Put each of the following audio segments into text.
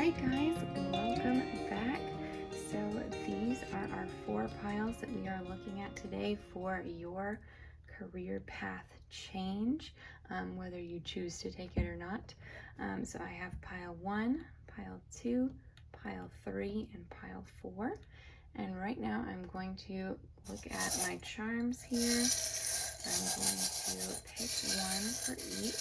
right, guys, welcome back. So these are our 4 piles that we are looking at today for your career path change, whether you choose to take it or not. So I have pile 1, pile 2, pile 3, and pile 4. And right now I'm going to look at my charms here. I'm going to pick one for each.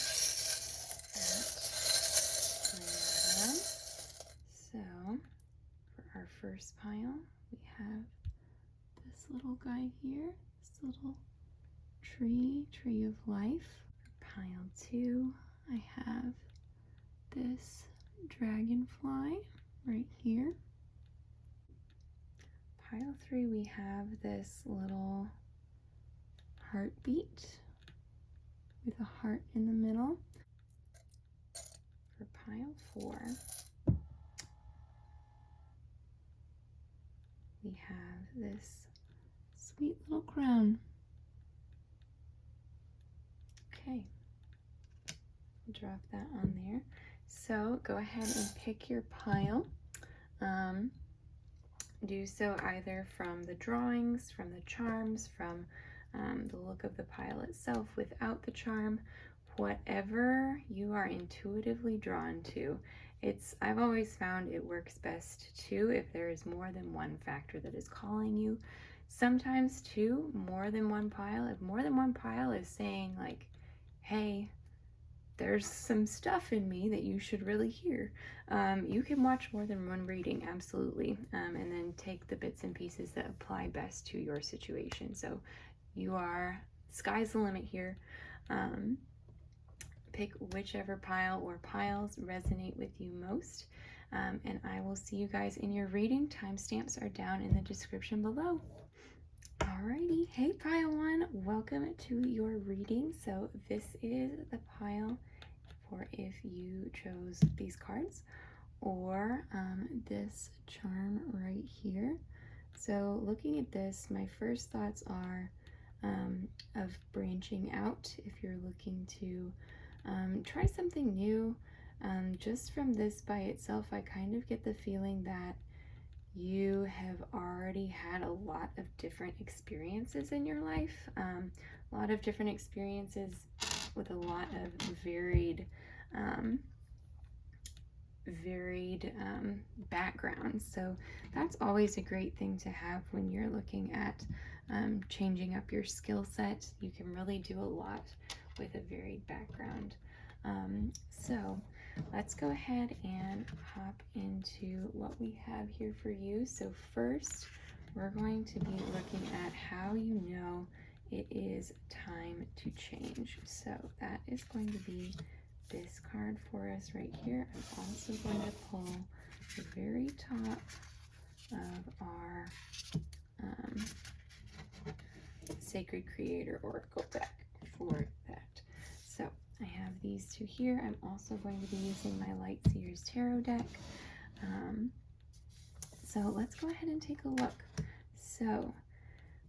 So for our first pile, we have this little guy here, this little tree of life. For pile 2, I have this dragonfly right here. Pile 3, we have this little heartbeat with a heart in the middle. For pile 4, we have this sweet little crown. Okay, drop that on there. So go ahead and pick your pile. Do so either from the drawings, from the charms, from the look of the pile itself without the charm, whatever you are intuitively drawn to. I've always found it works best too if there is more than one factor that is calling you. Sometimes too, more than one pile. If more than one pile is saying like, hey, there's some stuff in me that you should really hear. You can watch more than one reading, absolutely, and then take the bits and pieces that apply best to your situation. So sky's the limit here. Pick whichever pile or piles resonate with you most, and I will see you guys in your reading. Timestamps are down in the description below. Alrighty, hey pile 1, welcome to your reading. So this is the pile for if you chose these cards or this charm right here. So looking at this, my first thoughts are of branching out if you're looking to try something new. Just from this by itself, I kind of get the feeling that you have already had a lot of different experiences in your life, a lot of different experiences with a lot of varied backgrounds. So that's always a great thing to have when you're looking at changing up your skill set. You can really do a lot with a varied background. So let's go ahead and hop into what we have here for you. So first, we're going to be looking at how you know it is time to change. So that is going to be this card for us right here. I'm also going to pull the very top of our Sacred Creator Oracle deck for that. So I have these two here. I'm also going to be using my Light Seers Tarot deck. So let's go ahead and take a look. So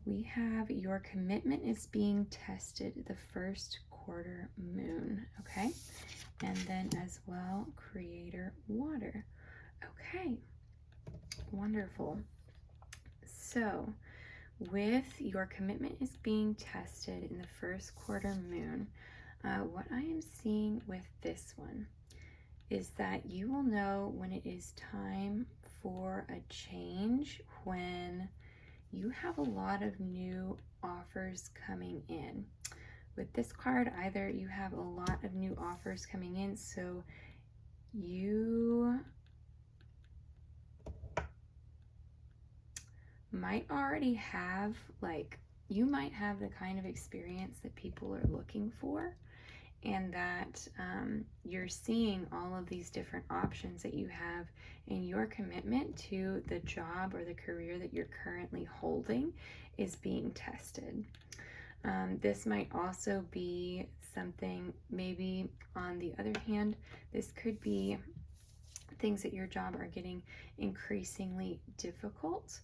we have your commitment is being tested, the first quarter moon, okay? And then as well, Creator Water. Okay, wonderful. So with your commitment is being tested in the first quarter moon, what I am seeing with this one is that you will know when it is time for a change when you have a lot of new offers coming in. With this card, either you have a lot of new offers coming in, so you might already have, you might have the kind of experience that people are looking for, and that you're seeing all of these different options that you have, and your commitment to the job or the career that you're currently holding is being tested. This might also be something, maybe on the other hand, this could be things at your job are getting increasingly difficult,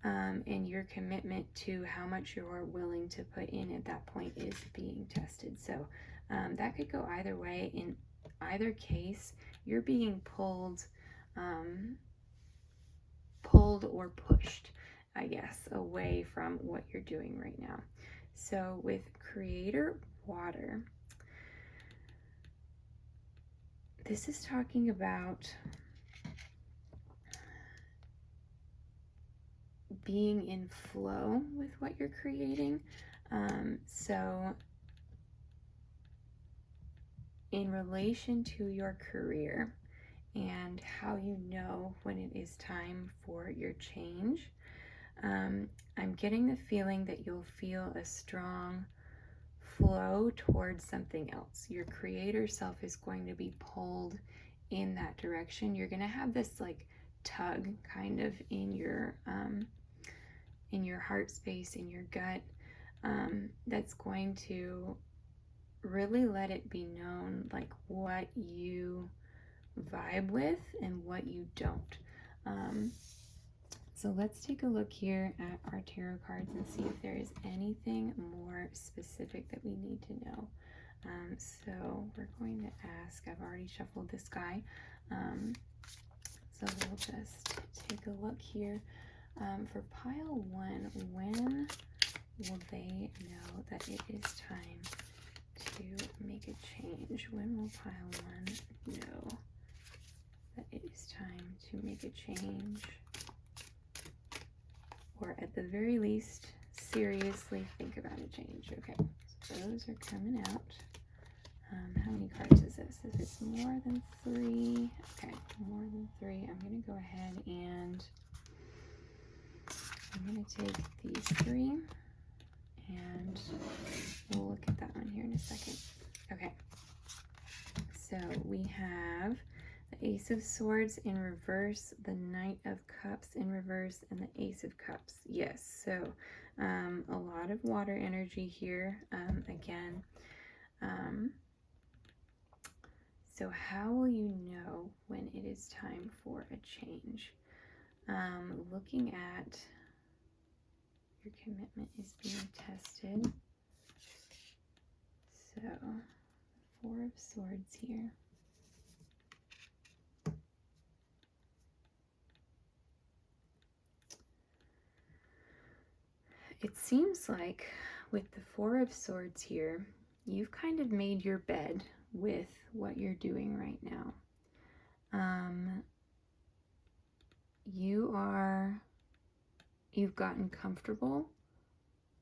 and your commitment to how much you're willing to put in at that point is being tested. So that could go either way. In either case, you're being pulled pulled or pushed, I guess, away from what you're doing right now. So with Creator Water, this is talking about being in flow with what you're creating. So in relation to your career and how you know when it is time for your change, I'm getting the feeling that you'll feel a strong flow towards something else. Your creator self is going to be pulled in that direction. You're going to have this like tug kind of in your heart space, in your gut, that's going to really let it be known like what you vibe with and what you don't. So let's take a look here at our tarot cards and see if there is anything more specific that we need to know. So we're going to ask, I've already shuffled this guy, so we'll just take a look here. For pile 1, when will they know that it is time to make a change? When will pile 1 know that it is time to make a change? Or at the very least, seriously think about a change. Okay, so those are coming out. How many cards is this? If it's more than 3, okay, more than 3, I'm going to go ahead and I'm going to take these 3 and we'll look at that one here in a second. Okay, so we have the Ace of Swords in reverse, the Knight of Cups in reverse, and the Ace of Cups. Yes, so a lot of water energy here again. So how will you know when it is time for a change? Looking at your commitment is being tested. So 4 of Swords here. It seems like with the 4 of Swords here, you've kind of made your bed with what you're doing right now. You've gotten comfortable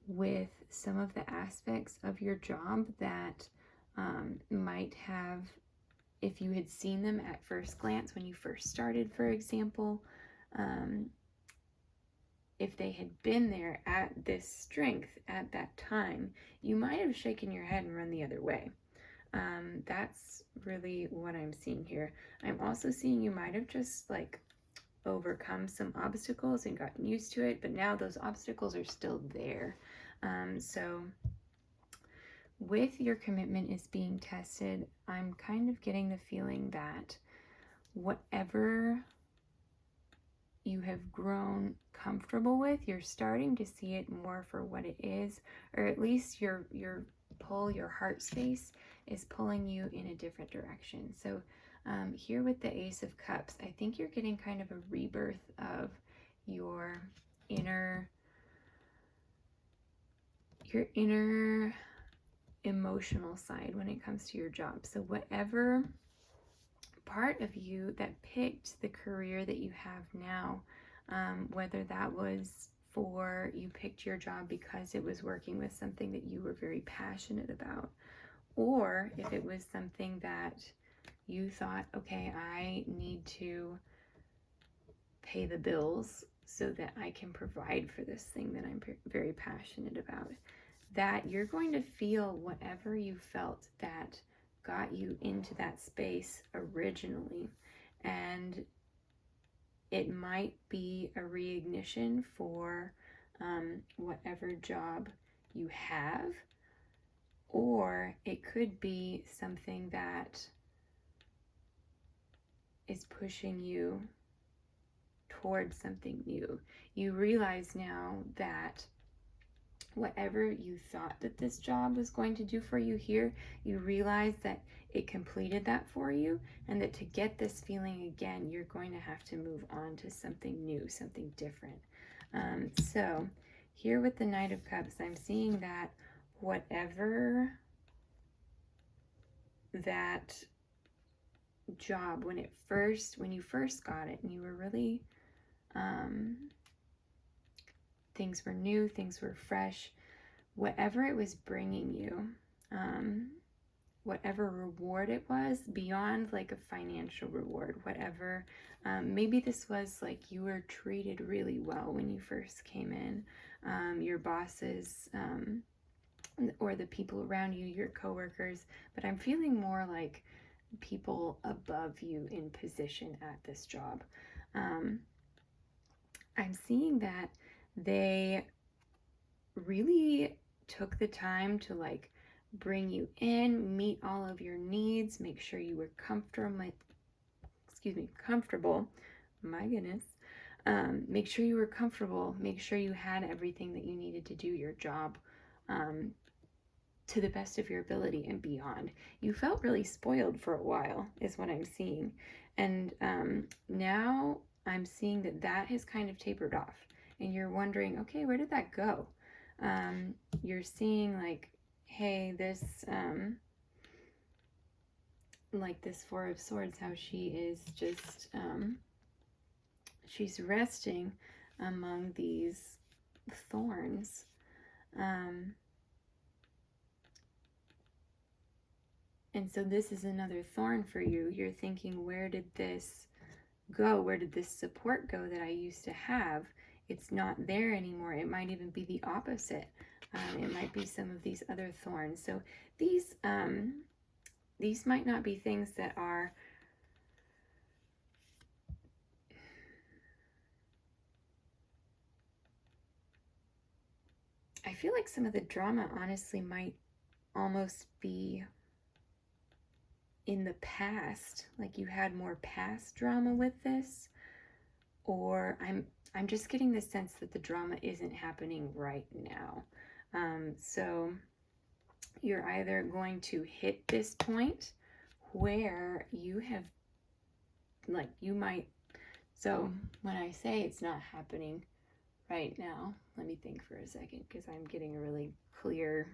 with some of the aspects of your job that might have, if you had seen them at first glance when you first started, for example, if they had been there at this strength at that time, you might have shaken your head and run the other way. That's really what I'm seeing here. I'm also seeing you might have just like overcome some obstacles and gotten used to it, but now those obstacles are still there. So with your commitment is being tested, I'm kind of getting the feeling that whatever you have grown comfortable with, you're starting to see it more for what it is, or at least your pull, your heart space is pulling you in a different direction. So here with the Ace of Cups, I think you're getting kind of a rebirth of your inner emotional side when it comes to your job. So whatever part of you that picked the career that you have now, whether that was for you picked your job because it was working with something that you were very passionate about, or if it was something that you thought, okay, I need to pay the bills so that I can provide for this thing that I'm very passionate about, that you're going to feel whatever you felt that got you into that space originally. And it might be a reignition for whatever job you have, or it could be something that is pushing you towards something new. You realize now that whatever you thought that this job was going to do for you here, you realize that it completed that for you, and that to get this feeling again, you're going to have to move on to something new, something different. So here with the Knight of Cups, I'm seeing that whatever that job, when you first got it and you were really, things were new, things were fresh, whatever it was bringing you, whatever reward it was, beyond like a financial reward, whatever, maybe this was like you were treated really well when you first came in, your bosses, or the people around you, your coworkers, but I'm feeling more like people above you in position at this job. I'm seeing that they really took the time to like bring you in, meet all of your needs, make sure you were comfortable. My goodness. Make sure you were comfortable, make sure you had everything that you needed to do your job, to the best of your ability and beyond. You felt really spoiled for a while, is what I'm seeing. And now I'm seeing that that has kind of tapered off. And you're wondering, okay, where did that go? You're seeing like, hey, this, like this Four of Swords, how she is just, she's resting among these thorns. And so this is another thorn for you. You're thinking, where did this go? Where did this support go that I used to have? It's not there anymore. It might even be the opposite. It might be some of these other thorns. So these might not be things that are I feel like some of the drama honestly might almost be in the past, like you had more past drama with this, or I'm just getting the sense that the drama isn't happening right now. So you're either going to hit this point where you have, like, you might, so when I say it's not happening right now, let me think for a second, because I'm getting a really clear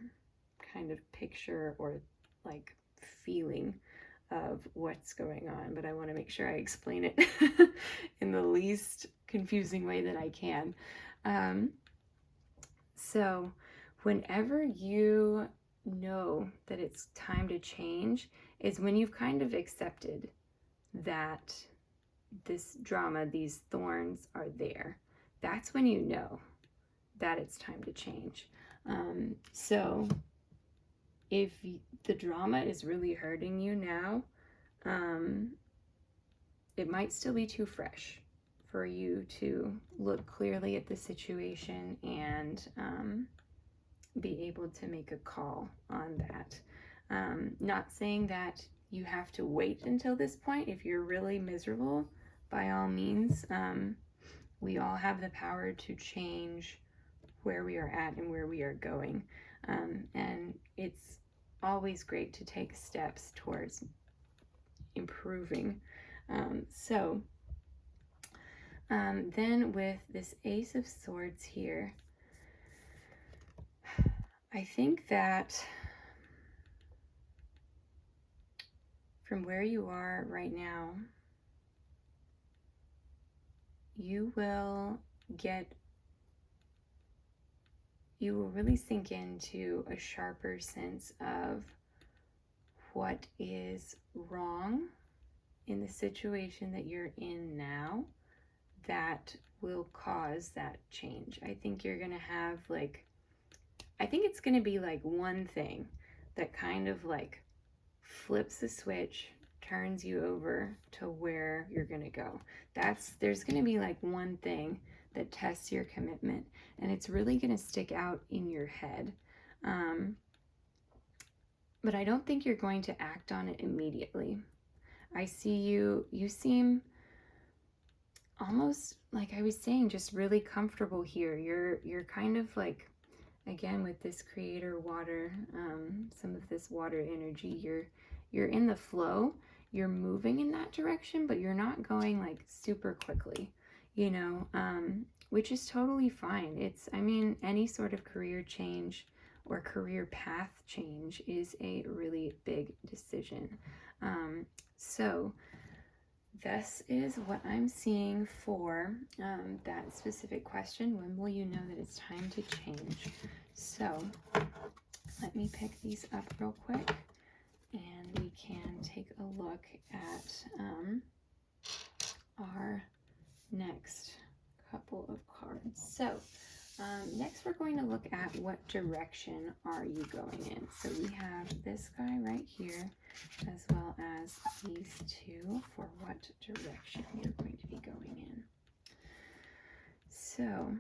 kind of picture or like feeling of what's going on, but I want to make sure I explain it in the least confusing way that I can. So whenever you know that it's time to change is when you've kind of accepted that this drama, these thorns are there. That's when you know that it's time to change. So if the drama is really hurting you now, it might still be too fresh for you to look clearly at the situation and be able to make a call on that. Not saying that you have to wait until this point. If you're really miserable, by all means, we all have the power to change where we are at and where we are going. And it's always great to take steps towards improving. Then with this Ace of Swords here, I think that from where you are right now, you will really sink into a sharper sense of what is wrong in the situation that you're in now that will cause that change. I think you're gonna have I think it's gonna be like one thing that kind of like flips the switch, turns you over to where you're gonna go. There's gonna be like one thing that tests your commitment, and it's really gonna stick out in your head. But I don't think you're going to act on it immediately. I see you seem almost, like I was saying, just really comfortable here. You're kind of like again, with this creator water, some of this water energy, you're in the flow, you're moving in that direction, but you're not going like super quickly, you know, which is totally fine. It's, I mean, any sort of career change or career path change is a really big decision. So this is what I'm seeing for that specific question. When will you know that it's time to change? So let me pick these up real quick and we can take a look at our next couple of cards. So next we're going to look at what direction are you going in. So we have this guy right here as well as these two for what direction you're going to be going in. So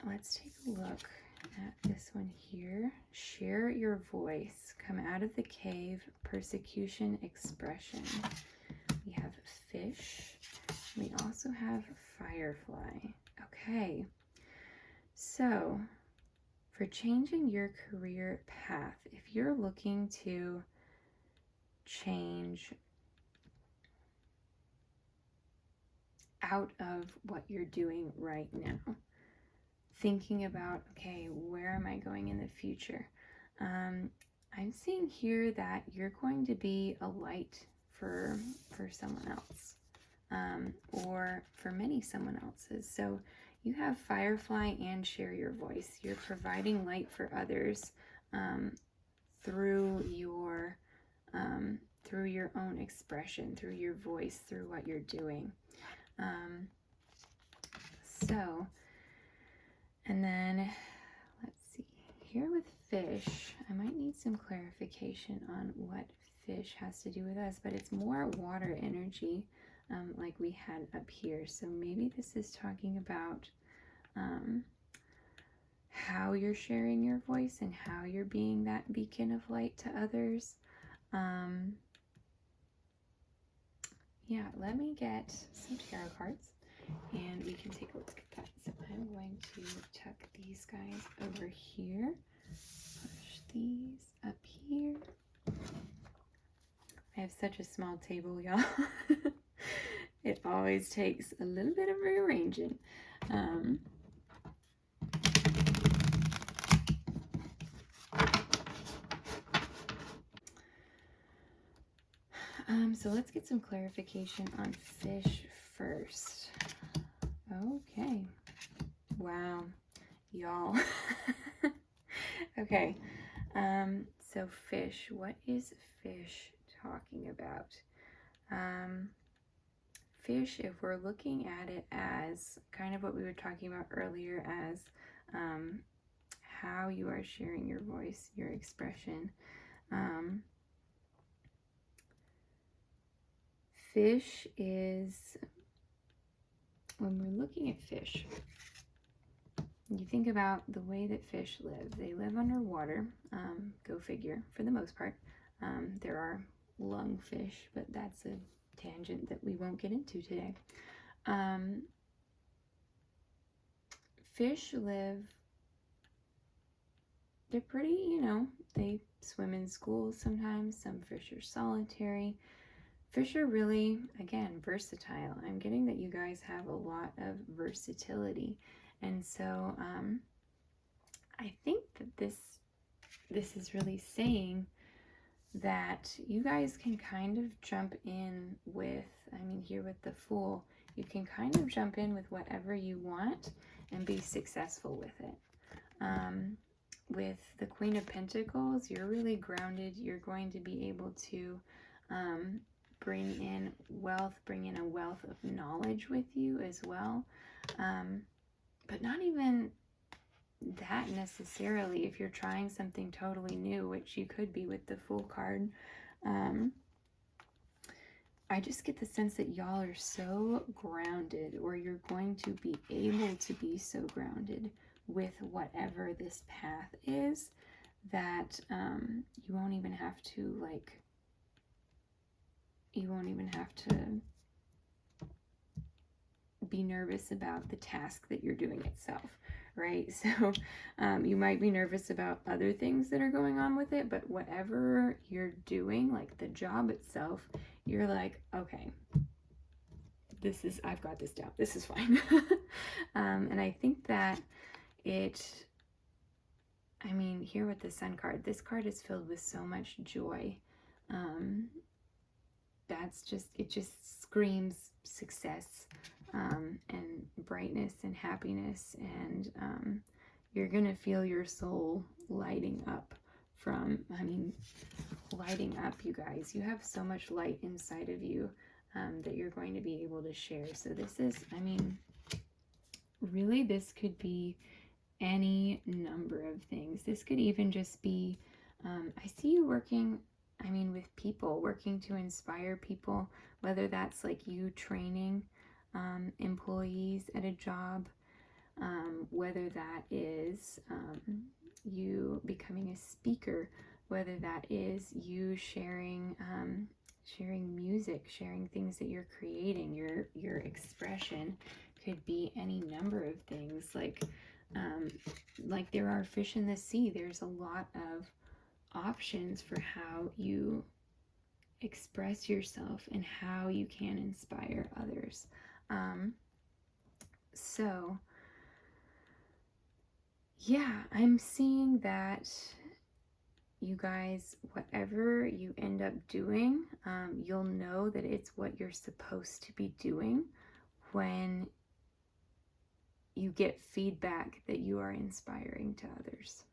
let's take a look at this one here. Share your voice. Come out of the cave. Persecution expression. We have fish. We also have firefly. Okay. So for changing your career path, if you're looking to change out of what you're doing right now, thinking about, okay, where am I going in the future? I'm seeing here that you're going to be a light for someone else, or for many someone else's. So you have firefly and share your voice. You're providing light for others through your own expression, through your voice, through what you're doing. And then let's see here with fish. I might need some clarification on what fish has to do with us, but it's more water energy, like we had up here. So maybe this is talking about how you're sharing your voice and how you're being that beacon of light to others. Yeah, let me get some tarot cards and we can take a look at that. So I'm going to tuck these guys over here, push these up here. I have such a small table, y'all. It always takes a little bit of rearranging. So let's get some clarification on fish first. Okay. Wow, y'all. Okay. So fish, what is fish talking about? Fish, if we're looking at it as kind of what we were talking about earlier as how you are sharing your voice, your expression. Fish is, when we're looking at fish, you think about the way that fish live. They live underwater, go figure, for the most part. There are lungfish, but that's a tangent that we won't get into today. Fish live, they're pretty, you know, they swim in schools sometimes. Some fish are solitary. Fish are really, again, versatile. I'm getting that you guys have a lot of versatility. And so I think that this is really saying that you guys can kind of jump in with, I mean, here with the Fool, you can kind of jump in with whatever you want and be successful with it. With the Queen of Pentacles, you're really grounded. You're going to be able to bring in wealth, bring in a wealth of knowledge with you as well. But not even that necessarily if you're trying something totally new, which you could be with the Fool card. I just get the sense that y'all are so grounded, or you're going to be able to be so grounded with whatever this path is, that you won't even have to be nervous about the task that you're doing itself, right? So you might be nervous about other things that are going on with it, but whatever you're doing, like the job itself, you're like, okay, I've got this down. This is fine. And I think that I mean, here with the Sun card, this card is filled with so much joy. It just screams success, and brightness and happiness, and you're gonna feel your soul lighting up lighting up, you guys. You have so much light inside of you that you're going to be able to share. So this is, I mean, really, this could be any number of things. This could even just be, I see you working, I mean, with people, working to inspire people, whether that's like you training employees at a job, whether that is you becoming a speaker, whether that is you sharing music, sharing things that you're creating, your expression could be any number of things. Like there are fish in the sea. There's a lot of options for how you express yourself and how you can inspire others. So yeah, I'm seeing that you guys, whatever you end up doing, you'll know that it's what you're supposed to be doing when you get feedback that you are inspiring to others.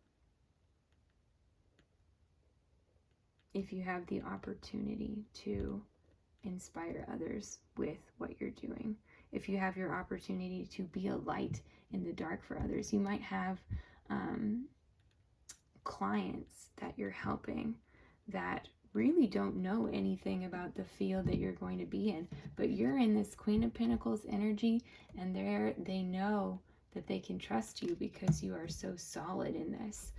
If you have the opportunity to inspire others with what you're doing, if you have your opportunity to be a light in the dark for others, you might have clients that you're helping that really don't know anything about the field that you're going to be in, but you're in this Queen of Pentacles energy, and they know that they can trust you because you are so solid in this,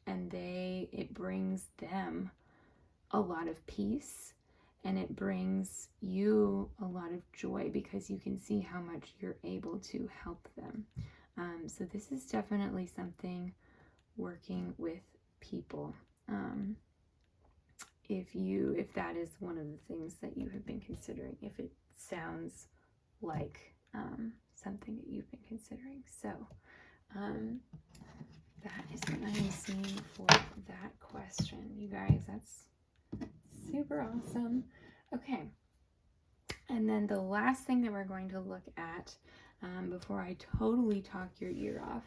and it brings them a lot of peace, and it brings you a lot of joy because you can see how much you're able to help them. So this is definitely something working with people. If that is one of the things that you have been considering, if it sounds like something that you've been considering. So that is what I'm seeing for that question. You guys, that's super awesome. Okay. And then the last thing that we're going to look at before I totally talk your ear off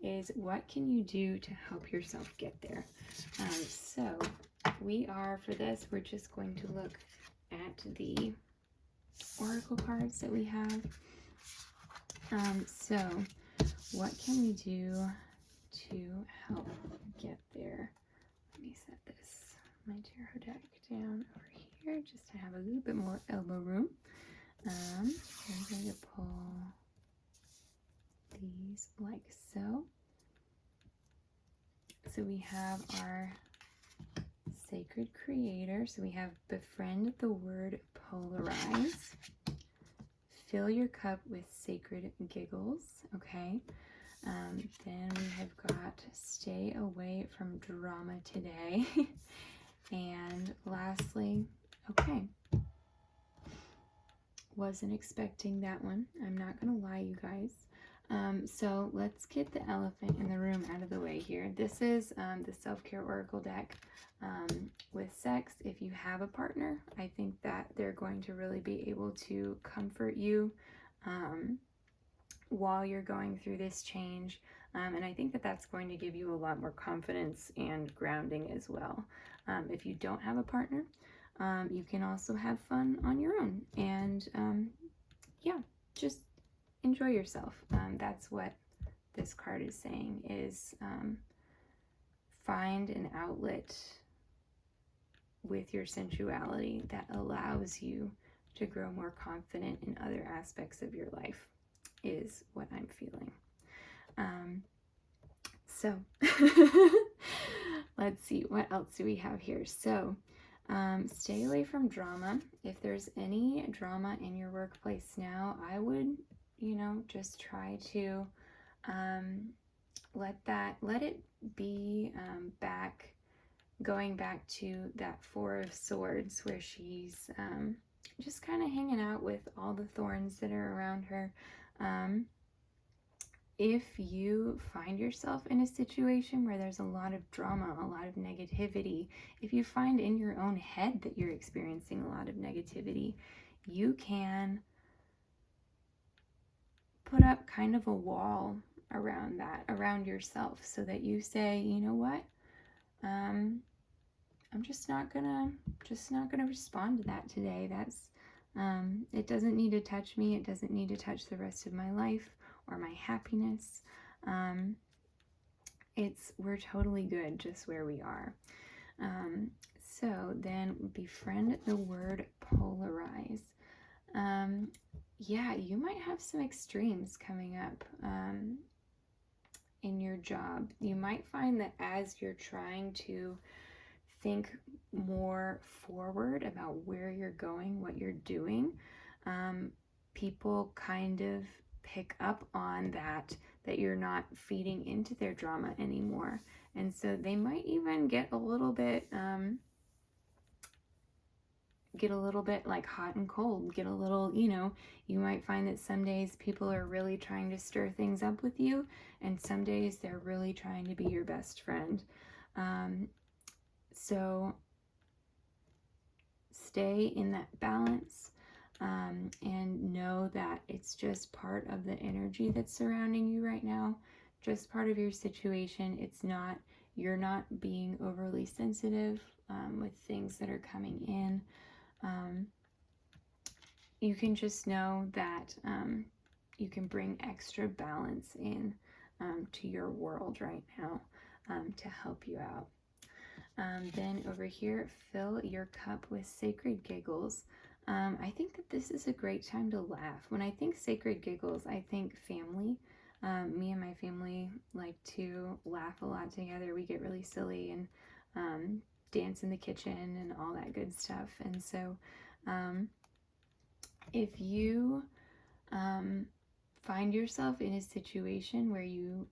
is what can you do to help yourself get there. So we're just going to look at the oracle cards that we have. So what can we do to help get there? Let me set my tarot deck down over here just to have a little bit more elbow room. I'm going to pull these like so. So we have our Sacred Creator. So we have befriend the word polarize. Fill your cup with sacred giggles. Okay. Then we have got stay away from drama today. And lastly, okay. Wasn't expecting that one. I'm not going to lie, you guys. So let's get the elephant in the room out of the way here. This is the Self-Care Oracle deck with sex. If you have a partner, I think that they're going to really be able to comfort you while you're going through this change. And I think that that's going to give you a lot more confidence and grounding as well. If you don't have a partner, you can also have fun on your own. And yeah, just enjoy yourself. That's what this card is saying, is find an outlet with your sensuality that allows you to grow more confident in other aspects of your life, is what I'm feeling. So let's see, what else do we have here? So stay away from drama. If there's any drama in your workplace now, I would, just try to Let it be going back to that Four of Swords, where she's just kind of hanging out with all the thorns that are around her. If you find yourself in a situation where there's a lot of drama, a lot of negativity, if you find in your own head that you're experiencing a lot of negativity, you can put up kind of a wall around that, around yourself, so that you say, you know what, I'm just not gonna respond to that today. That's it doesn't need to touch me. It doesn't need to touch the rest of my life or my happiness. We're totally good just where we are. So then befriend the word polarize. Yeah, you might have some extremes coming up in your job. You might find that as you're trying to think more forward about where you're going, what you're doing, people kind of pick up on that you're not feeding into their drama anymore. And so they might even get a little bit like hot and cold, get a little, you might find that some days people are really trying to stir things up with you, and some days they're really trying to be your best friend. So stay in that balance, and know that it's just part of the energy that's surrounding you right now, just part of your situation. You're not being overly sensitive with things that are coming in. You can just know that you can bring extra balance in to your world right now to help you out. Then over here, fill your cup with sacred giggles. I think that this is a great time to laugh. When I think sacred giggles, I think family. Me and my family like to laugh a lot together. We get really silly and dance in the kitchen and all that good stuff. And so if you find yourself in a situation where you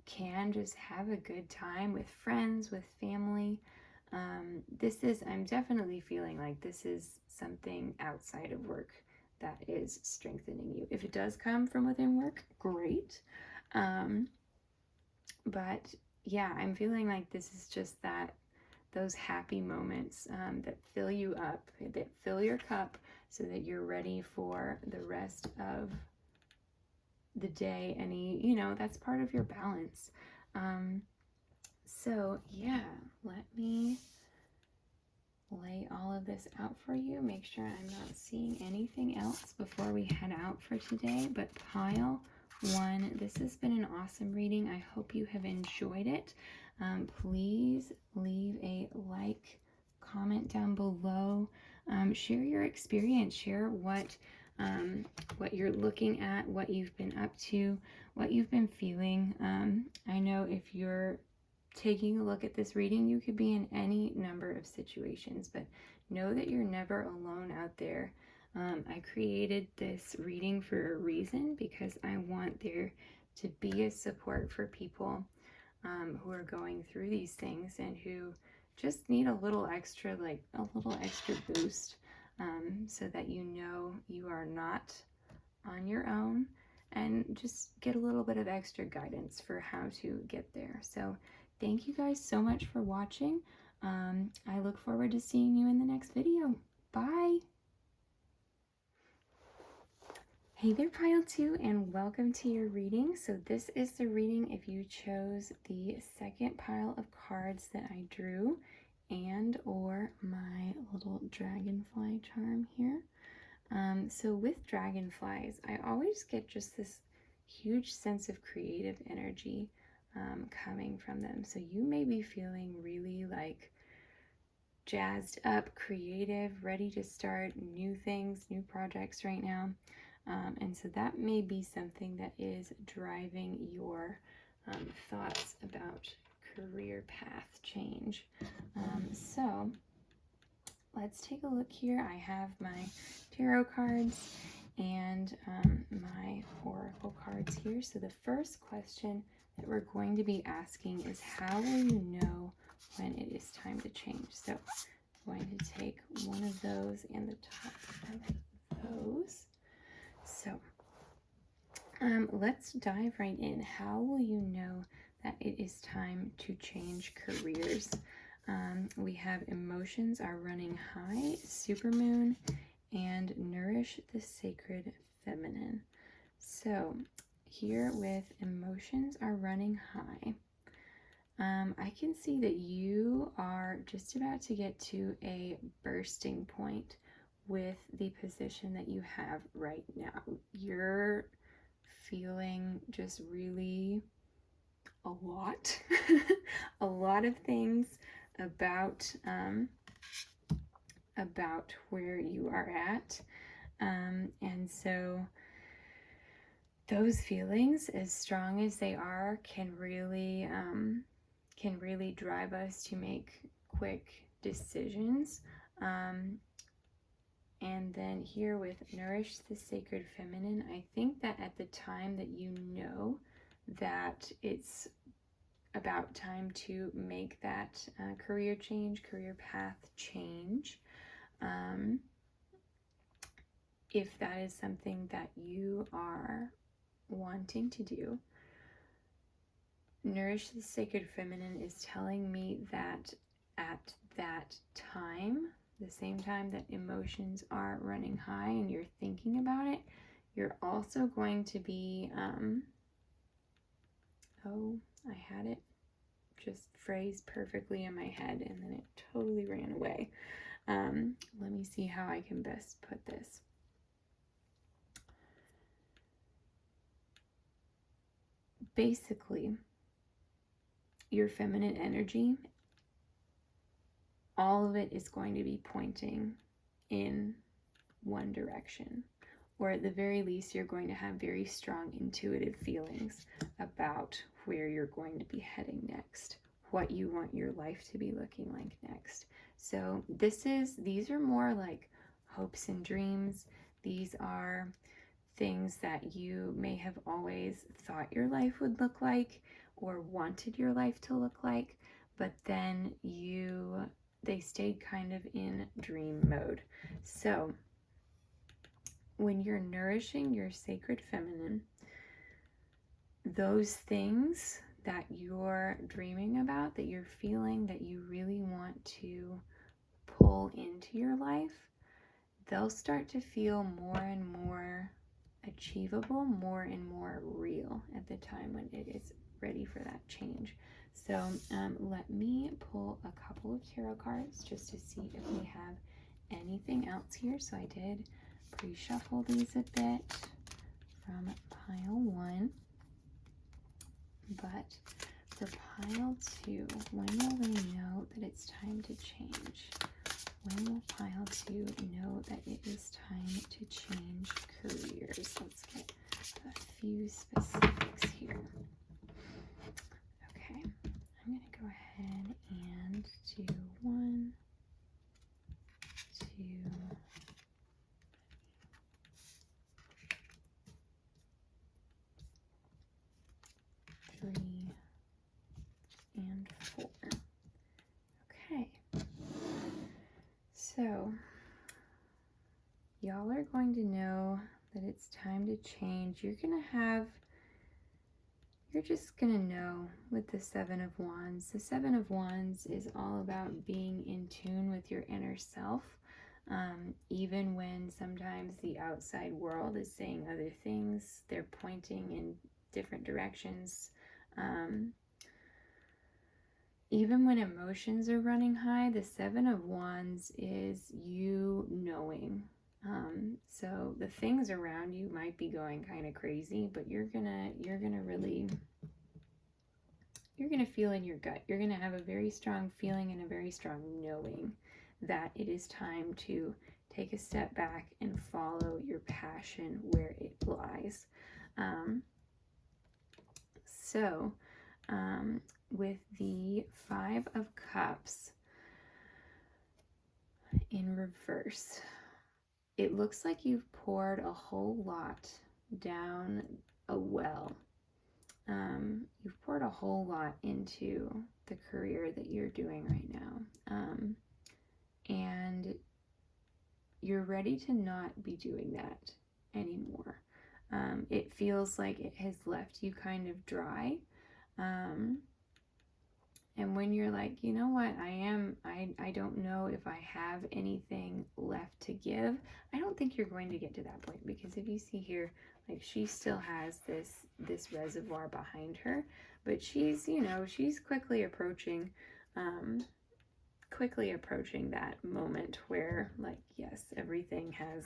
can just have a good time with friends, with family, I'm definitely feeling like this is something outside of work that is strengthening you. If it does come from within work, great. But yeah, I'm feeling like this is just those happy moments that fill you up, that fill your cup, so that you're ready for the rest of the day. That's part of your balance. So yeah, let me lay all of this out for you. Make sure I'm not seeing anything else before we head out for today. But pile 1, this has been an awesome reading. I hope you have enjoyed it. Please leave a like, comment down below, share your experience, share what you're looking at, what you've been up to, what you've been feeling. I know if you're taking a look at this reading, you could be in any number of situations, but know that you're never alone out there. I created this reading for a reason, because I want there to be a support for people who are going through these things and who just need a little extra boost, so that you are not on your own, and just get a little bit of extra guidance for how to get there. So thank you guys so much for watching. I look forward to seeing you in the next video. Bye! Hey there, Pile 2, and welcome to your reading. So this is the reading if you chose the second pile of cards that I drew, and or my little dragonfly charm here. So with dragonflies, I always get just this huge sense of creative energy coming from them. So you may be feeling really like jazzed up, creative, ready to start new things, new projects right now. And so that may be something that is driving your thoughts about career path change. So let's take a look here. I have my tarot cards, and my oracle cards here. So the first question that we're going to be asking is, how will you know when it is time to change? So I'm going to take one of those and the top of those. So let's dive right in. How will you know that it is time to change careers? We have emotions are running high, supermoon, and nourish the sacred feminine. So here with emotions are running high, I can see that you are just about to get to a bursting point with the position that you have right now. You're feeling just really a lot, a lot of things about where you are at, and so those feelings, as strong as they are, can really drive us to make quick decisions. And then here with nourish the sacred feminine, I think that at the time that you know that it's about time to make that career change, career path change, if that is something that you are wanting to do, nourish the sacred feminine is telling me that at that time, the same time that emotions are running high and you're thinking about it, you're also going to be, oh, I had it just phrased perfectly in my head and then it totally ran away. Let me see how I can best put this. Basically, your feminine energy, all of it is going to be pointing in one direction, or at the very least you're going to have very strong intuitive feelings about where you're going to be heading next, what you want your life to be looking like next. So these are more like hopes and dreams. These are things that you may have always thought your life would look like or wanted your life to look like, but then they stayed kind of in dream mode. So when you're nourishing your sacred feminine, those things that you're dreaming about, that you're feeling, that you really want to pull into your life, they'll start to feel more and more achievable, more and more real at the time when it is ready for that change. So let me pull a couple of tarot cards just to see if we have anything else here. So I did pre-shuffle these a bit from pile 1, but for pile 2, when will they know that it's time to change? When will pile 2 know that it is time to change careers? Let's get a few specifics here. Okay, I'm going to go ahead and do 1, 2, 3, and 4. Okay. So, y'all are going to know that it's time to change. You're just going to know with the 7 of Wands. The 7 of Wands is all about being in tune with your inner self, even when sometimes the outside world is saying other things. They're pointing in different directions. Even when emotions are running high, the 7 of Wands is you knowing. So the things around you might be going kind of crazy, but you're gonna feel in your gut. You're gonna have a very strong feeling and a very strong knowing that it is time to take a step back and follow your passion where it lies. With the 5 of Cups in reverse, it looks like you've poured a whole lot down a well. You've poured a whole lot into the career that you're doing right now. And you're ready to not be doing that anymore. It feels like it has left you kind of dry. And when you're like, you know what, I don't know if I have anything left to give, I don't think you're going to get to that point, because if you see here, like, she still has this reservoir behind her, but she's, you know, she's quickly approaching that moment where, like, yes, everything has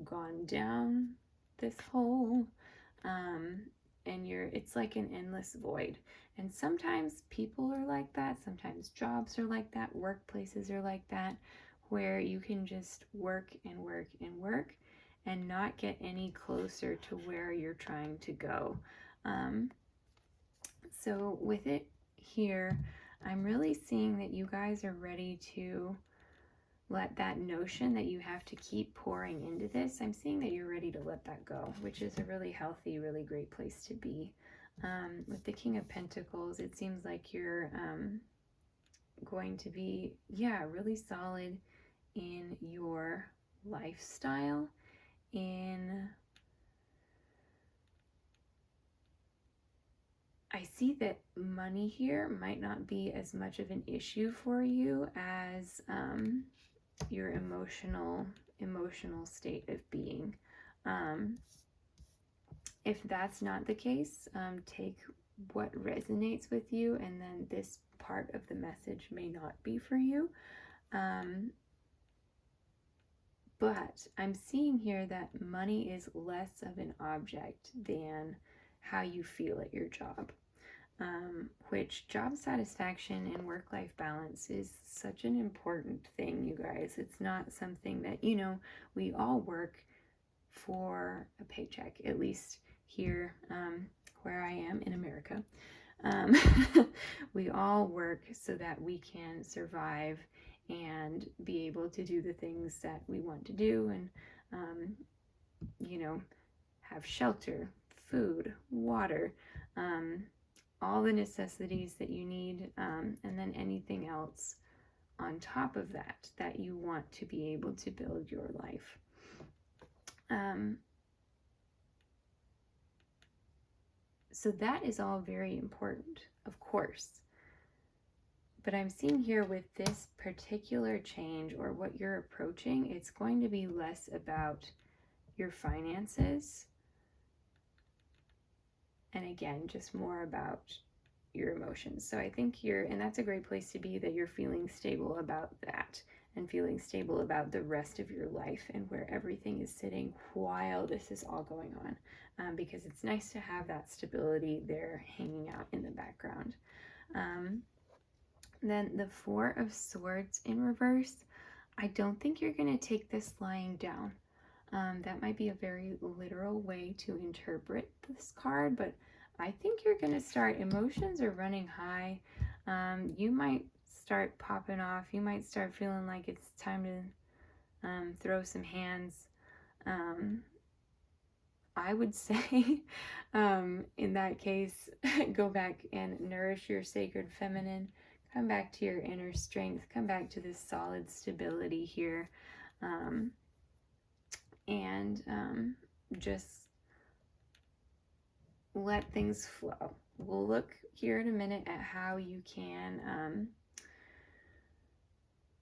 gone down this hole, and it's like an endless void. And sometimes people are like that, sometimes jobs are like that, workplaces are like that, where you can just work and work and work and not get any closer to where you're trying to go. So with it here, I'm really seeing that you guys are ready to let that notion that you have to keep pouring into this, I'm seeing that you're ready to let that go, which is a really healthy, really great place to be. With the King of Pentacles, it seems like you're going to be, really solid in your lifestyle, I see that money here might not be as much of an issue for you as your emotional state of being. If that's not the case, take what resonates with you, and then this part of the message may not be for you. But I'm seeing here that money is less of an object than how you feel at your job. Which job satisfaction and work-life balance is such an important thing, you guys. It's not something that, you know, we all work for a paycheck, at least here where I am in America. We all work so that we can survive and be able to do the things that we want to do, and you know, have shelter, food, water, all the necessities that you need, and then anything else on top of that you want to be able to build your life. So that is all very important, of course. But I'm seeing here with this particular change, or what you're approaching, it's going to be less about your finances, and again, just more about your emotions. So I think and that's a great place to be, that you're feeling stable about that, and feeling stable about the rest of your life and where everything is sitting while this is all going on, because it's nice to have that stability there hanging out in the background. Then the Four of Swords in reverse, I don't think you're going to take this lying down. That might be a very literal way to interpret this card, but I think you're going to start, emotions are running high. You might start popping off. You might start feeling like it's time to throw some hands. I would say, in that case, go back and nourish your sacred feminine. Come back to your inner strength. Come back to this solid stability here. And just let things flow. We'll look here in a minute at how you can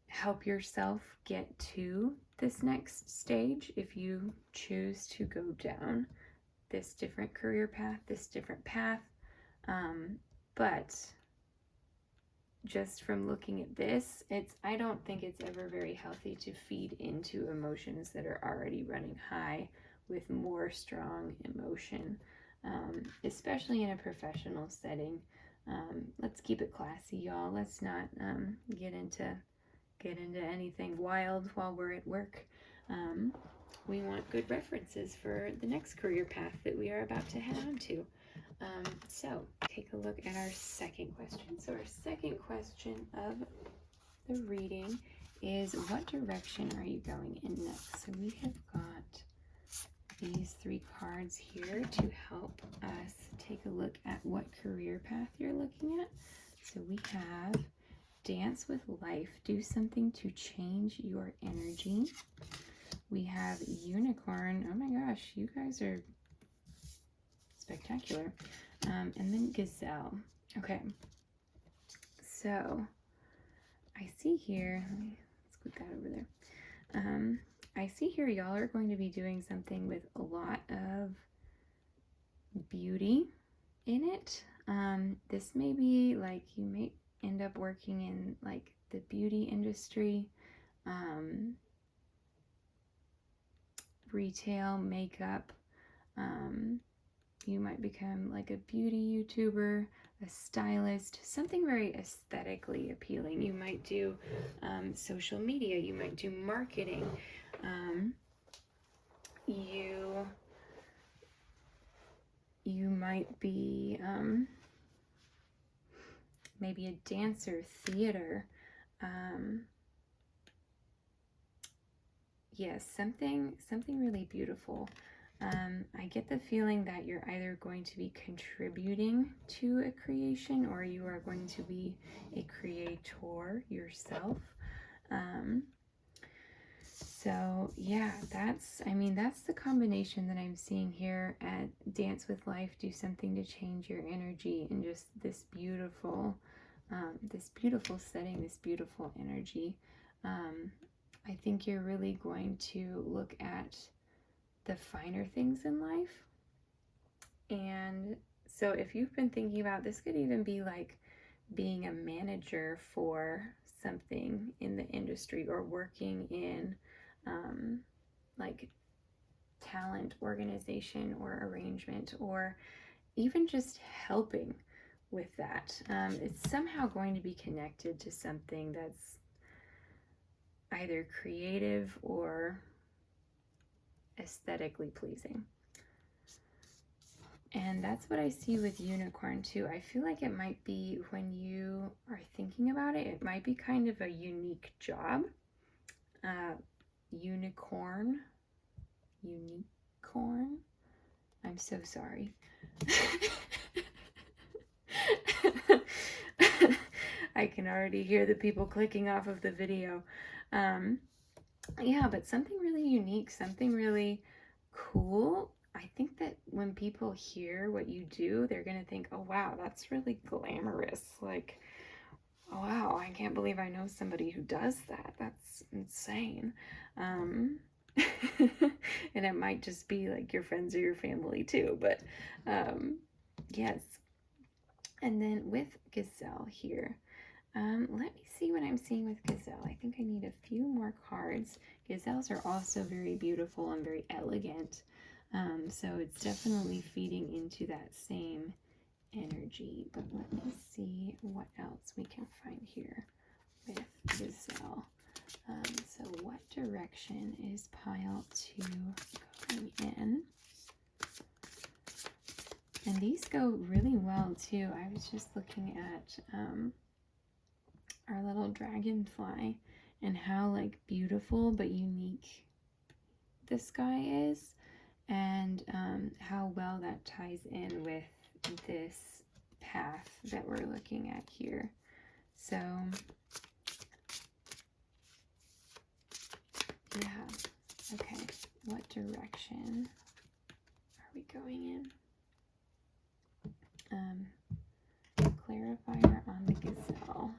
help yourself get to this next stage if you choose to go down this different career path, this different path. But just from looking at this, I don't think it's ever very healthy to feed into emotions that are already running high with more strong emotion, especially in a professional setting. Let's keep it classy, y'all. Let's not get into anything wild while we're at work. We want good references for the next career path that we are about to head on to. So take a look at our second question. So our second question of the reading is what direction are you going in next? So we have got these 3 cards here to help us take a look at what career path you're looking at. So we have dance with life, do something to change your energy. We have unicorn. Oh my gosh, you guys are spectacular. And then gazelle. Okay, so I see here, let's put that over there. I see here y'all are going to be doing something with a lot of beauty in it. This may be like you may end up working in like the beauty industry, retail, makeup. You might become like a beauty YouTuber, a stylist, something very aesthetically appealing. You might do social media, you might do marketing. You might be maybe a dancer, theater. Yes, something really beautiful. I get the feeling that you're either going to be contributing to a creation or you are going to be a creator yourself. So yeah, that's the combination that I'm seeing here at Dance with Life, do something to change your energy, and just this beautiful setting, this beautiful energy. I think you're really going to look at the finer things in life. And so if you've been thinking about this, could even be like being a manager for something in the industry or working in like talent organization or arrangement, or even just helping with that. It's somehow going to be connected to something that's either creative or aesthetically pleasing. And that's what I see with unicorn too. I feel like it might be, when you are thinking about it, it might be kind of a unique job. Unicorn. I'm so sorry. I can already hear the people clicking off of the video. Yeah, but something really unique, something really cool. I think that when people hear what you do, they're going to think, oh, wow, that's really glamorous. Like, oh, wow, I can't believe I know somebody who does that. That's insane. And it might just be like your friends or your family too, but yes. And then with gazelle here, let me see what I'm seeing with gazelle. I think I need a few more cards. Gazelles are also very beautiful and very elegant, so it's definitely feeding into that same energy. But let me see what else we can find here with gazelle. So what direction is pile 2 going in? And these go really well too. I was just looking at our little dragonfly and how like beautiful but unique the sky is, and how well that ties in with this path that we're looking at here. So yeah, okay, what direction are we going in? Clarifier on the gazelle.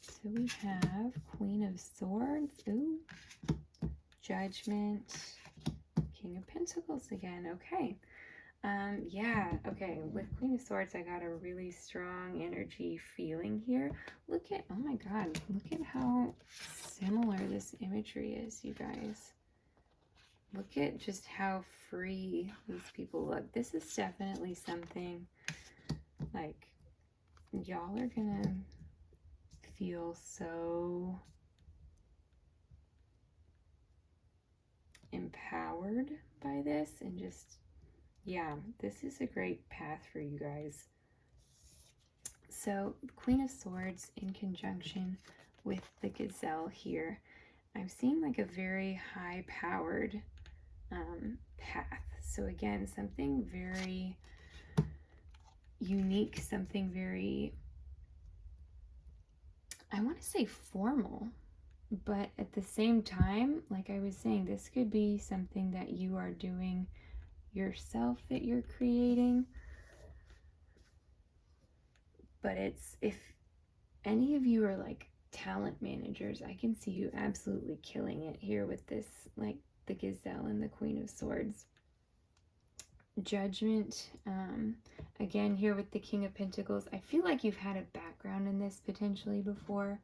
So we have Queen of Swords, ooh, Judgment, King of Pentacles again, okay. Yeah, okay, with Queen of Swords, I got a really strong energy feeling here. Look at, oh my god, look at how similar this imagery is, you guys. Look at just how free these people look. This is definitely something, like, y'all are gonna feel so empowered by this, and just, yeah, this is a great path for you guys. So Queen of Swords in conjunction with the Gazelle here, I'm seeing like a very high-powered path. So again, something very unique, something very, I want to say formal, but at the same time, like I was saying, this could be something that you are doing yourself, that you're creating. But it's, if any of you are like talent managers, I can see you absolutely killing it here with this, like the Gazelle and the Queen of Swords. Judgment, again here with the King of Pentacles. I feel like you've had a background in this potentially before,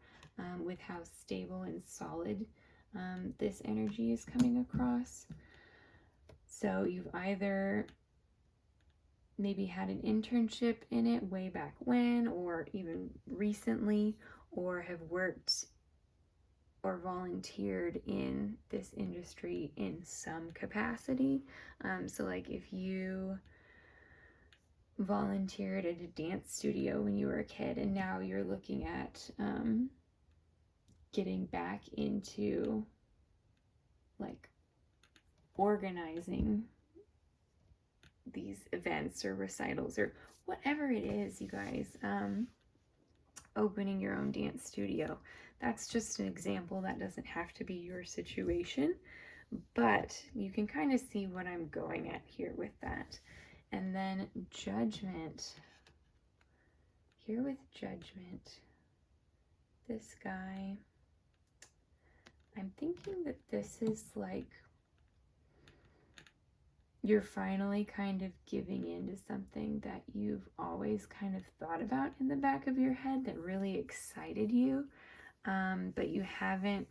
with how stable and solid this energy is coming across. So you've either maybe had an internship in it way back when, or even recently, or have worked or volunteered in this industry in some capacity. So like if you volunteered at a dance studio when you were a kid and now you're looking at getting back into like organizing these events or recitals or whatever it is, you guys, opening your own dance studio. That's just an example. That doesn't have to be your situation, but you can kind of see what I'm going at here with that. And then Judgment. Here with Judgment, this guy, I'm thinking that this is like you're finally kind of giving in to something that you've always kind of thought about in the back of your head that really excited you, but you haven't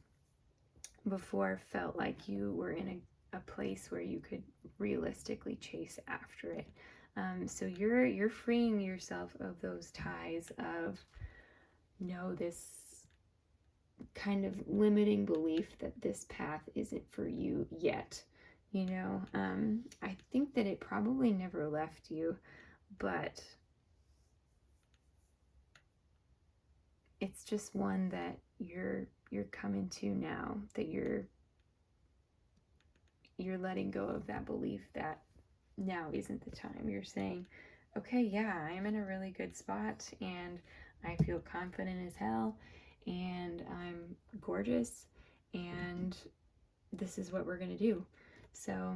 before felt like you were in a place where you could realistically chase after it. So you're freeing yourself of those ties of, no, this kind of limiting belief that this path isn't for you yet. You know, I think that it probably never left you, but it's just one that you're coming to now, that you're letting go of that belief that now isn't the time. You're saying, okay, yeah, I'm in a really good spot and I feel confident as hell and I'm gorgeous and this is what we're gonna do. So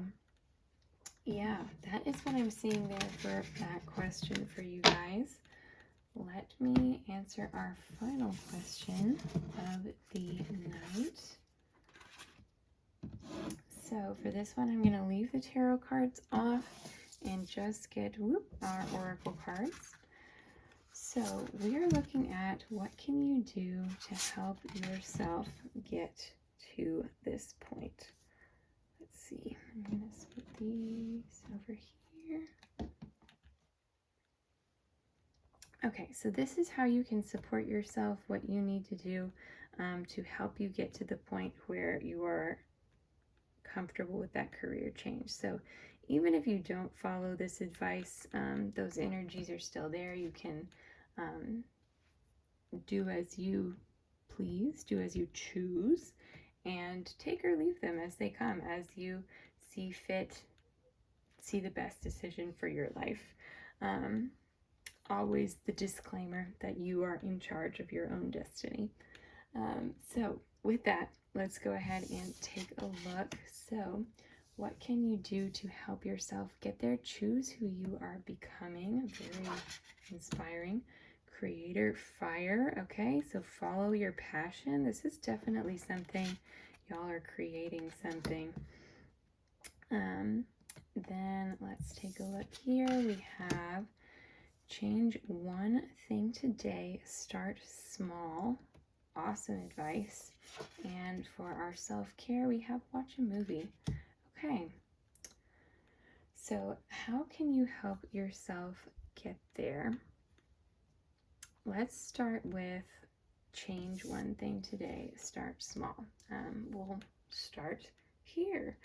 yeah, that is what I'm seeing there for that question for you guys. Let me answer our final question of the night. So for this one, I'm going to leave the tarot cards off and just get our oracle cards. So we are looking at what can you do to help yourself get to this point. Let's see. I'm going to split these over here. Okay, so this is how you can support yourself, what you need to do to help you get to the point where you are comfortable with that career change. So even if you don't follow this advice, those energies are still there. You can do as you please, do as you choose, and take or leave them as they come, as you see fit, see the best decision for your life. Always the disclaimer that you are in charge of your own destiny. So with that, let's go ahead and take a look. So what can you do to help yourself get there? Choose who you are becoming. Very inspiring. Creator, fire. Okay, so follow your passion. This is definitely something, y'all are creating something. Then let's take a look here. We have change one thing today. Start small. Awesome advice. And for our self-care, we have watch a movie. Okay. So how can you help yourself get there? Let's start with change one thing today. Start small. We'll start here.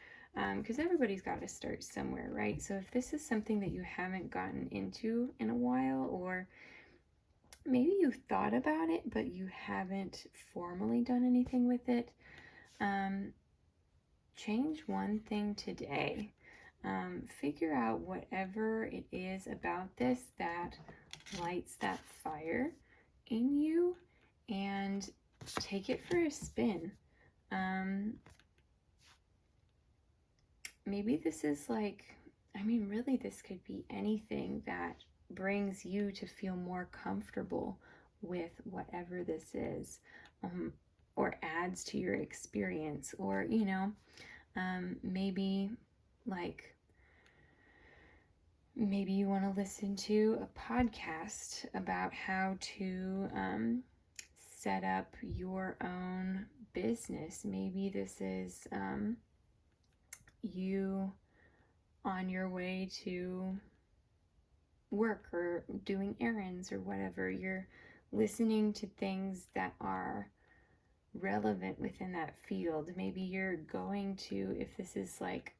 Because everybody's got to start somewhere, right? So if this is something that you haven't gotten into in a while, or maybe you've thought about it, but you haven't formally done anything with it. Change one thing today. Figure out whatever it is about this that lights that fire in you and take it for a spin. Maybe this is like, really, this could be anything that brings you to feel more comfortable with whatever this is, or adds to your experience, or, maybe like, maybe you want to listen to a podcast about how to set up your own business. Maybe this is you on your way to work or doing errands or whatever. You're listening to things that are relevant within that field. Maybe you're going to, if this is like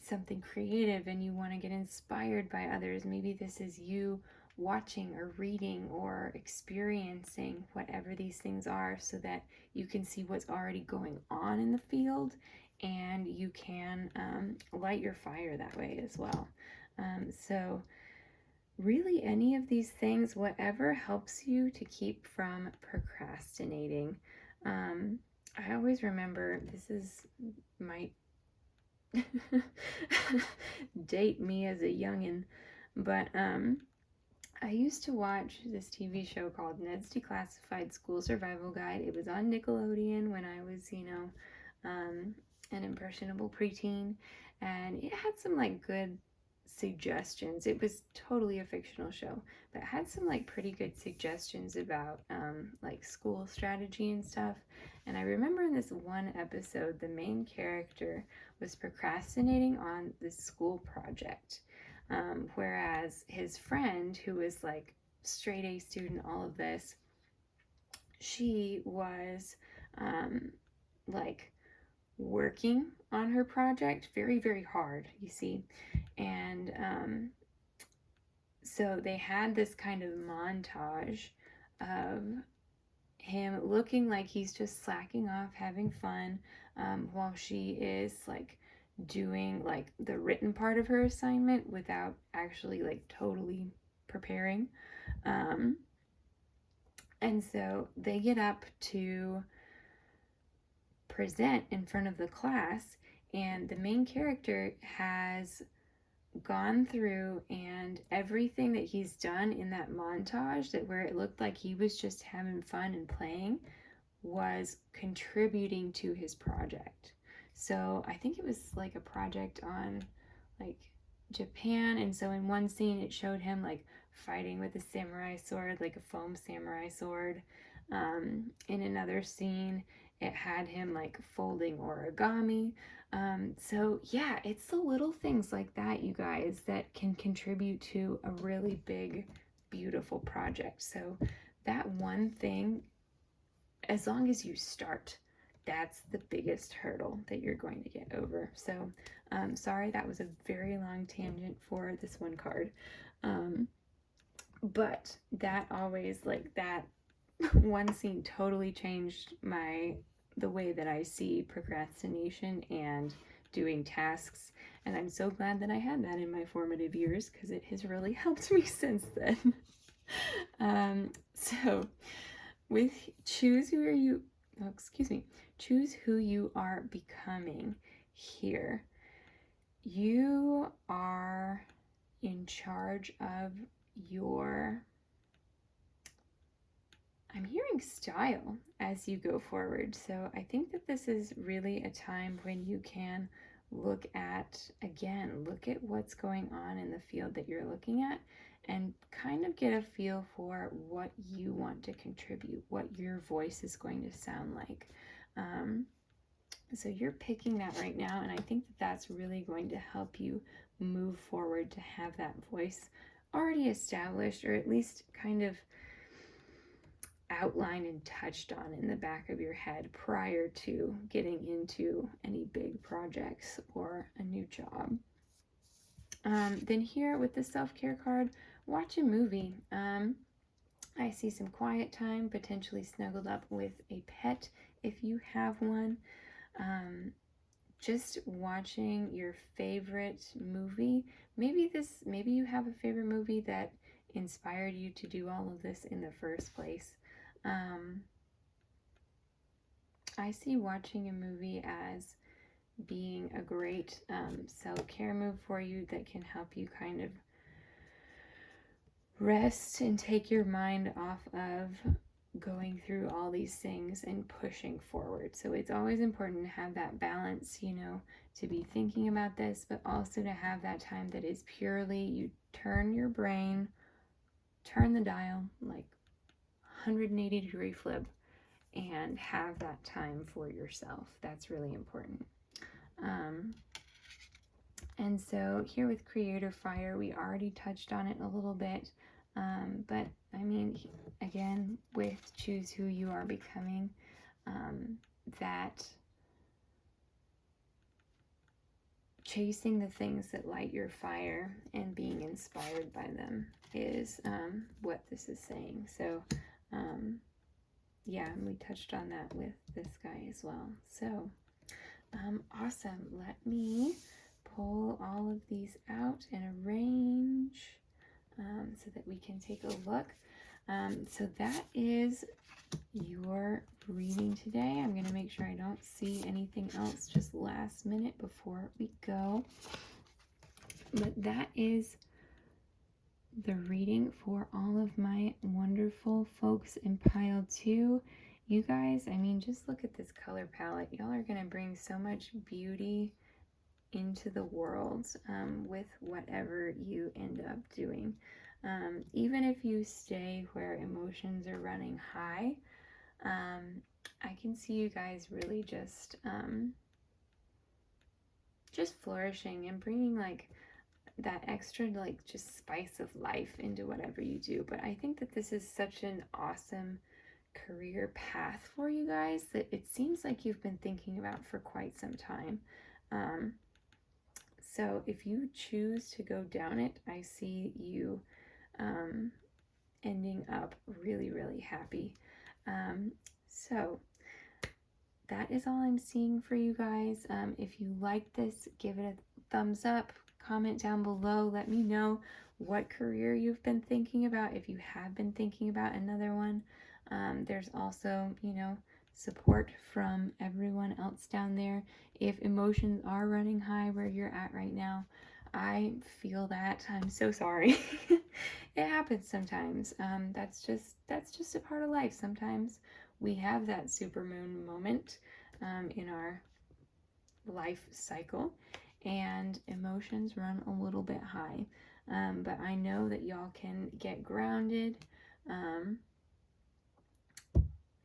something creative and you want to get inspired by others, maybe this is you watching or reading or experiencing whatever these things are, so that you can see what's already going on in the field and you can light your fire that way as well. So really, any of these things, whatever helps you to keep from procrastinating. I always remember, this is might date me as a youngin', but I used to watch this TV show called Ned's Declassified School Survival Guide. It was on Nickelodeon when I was, an impressionable preteen, and it had some like good suggestions. It was totally a fictional show, but it had some like pretty good suggestions about like school strategy and stuff. And I remember in this one episode, the main character was procrastinating on this school project, whereas his friend, who was like straight A student, all of this, she was like working on her project very, very hard, you see. And so they had this kind of montage of him looking like he's just slacking off, having fun, while she is like doing like the written part of her assignment without actually like totally preparing. And so they get up to present in front of the class, and the main character has gone through, and everything that he's done in that montage, that where it looked like he was just having fun and playing, was contributing to his project. So I think it was like a project on like Japan, and so in one scene it showed him like fighting with a samurai sword, like a foam samurai sword. In another scene it had him like folding origami. So yeah, it's the little things like that, you guys, that can contribute to a really big, beautiful project. So that one thing, as long as you start, that's the biggest hurdle that you're going to get over. So sorry, that was a very long tangent for this one card. But that always, like, that one scene totally changed the way that I see procrastination and doing tasks, and I'm so glad that I had that in my formative years, because it has really helped me since then. So with choose who you are becoming here. You are in charge of your, I'm hearing style as you go forward. So I think that this is really a time when you can look at what's going on in the field that you're looking at, and kind of get a feel for what you want to contribute, what your voice is going to sound like. So you're picking that right now, and I think that that's really going to help you move forward, to have that voice already established, or at least kind of outlined and touched on in the back of your head prior to getting into any big projects or a new job. Then here with the self-care card, watch a movie. I see some quiet time, potentially snuggled up with a pet if you have one. Just watching your favorite movie. Maybe you have a favorite movie that inspired you to do all of this in the first place. I see watching a movie as being a great self-care move for you that can help you kind of rest and take your mind off of going through all these things and pushing forward. So it's always important to have that balance, to be thinking about this, but also to have that time that is purely you turn your brain, turn the dial like 180-degree flip, and have that time for yourself. That's really important. And so here with Creator Fire, we already touched on it a little bit. But I mean, again, with Choose Who You Are Becoming, that chasing the things that light your fire and being inspired by them is what this is saying. So, yeah, we touched on that with this guy as well. So, awesome. Let me pull all of these out and arrange so that we can take a look. So that is your reading today. I'm going to make sure I don't see anything else just last minute before we go. But that is the reading for all of my wonderful folks in pile 2. You guys, I mean, just look at this color palette. Y'all are going to bring so much beauty into the world with whatever you end up doing. Even if you stay where emotions are running high, I can see you guys really just flourishing and bringing like that extra like just spice of life into whatever you do. But I think that this is such an awesome career path for you guys that it seems like you've been thinking about for quite some time. So if you choose to go down it, I see you ending up really, really happy. So that is all I'm seeing for you guys. If you like this, give it a thumbs up, comment down below, let me know what career you've been thinking about, if you have been thinking about another one. There's also, support from everyone else down there. If emotions are running high where you're at right now, I feel that. I'm so sorry. It happens sometimes. That's just a part of life. Sometimes we have that supermoon moment in our life cycle, and emotions run a little bit high. But I know that y'all can get grounded.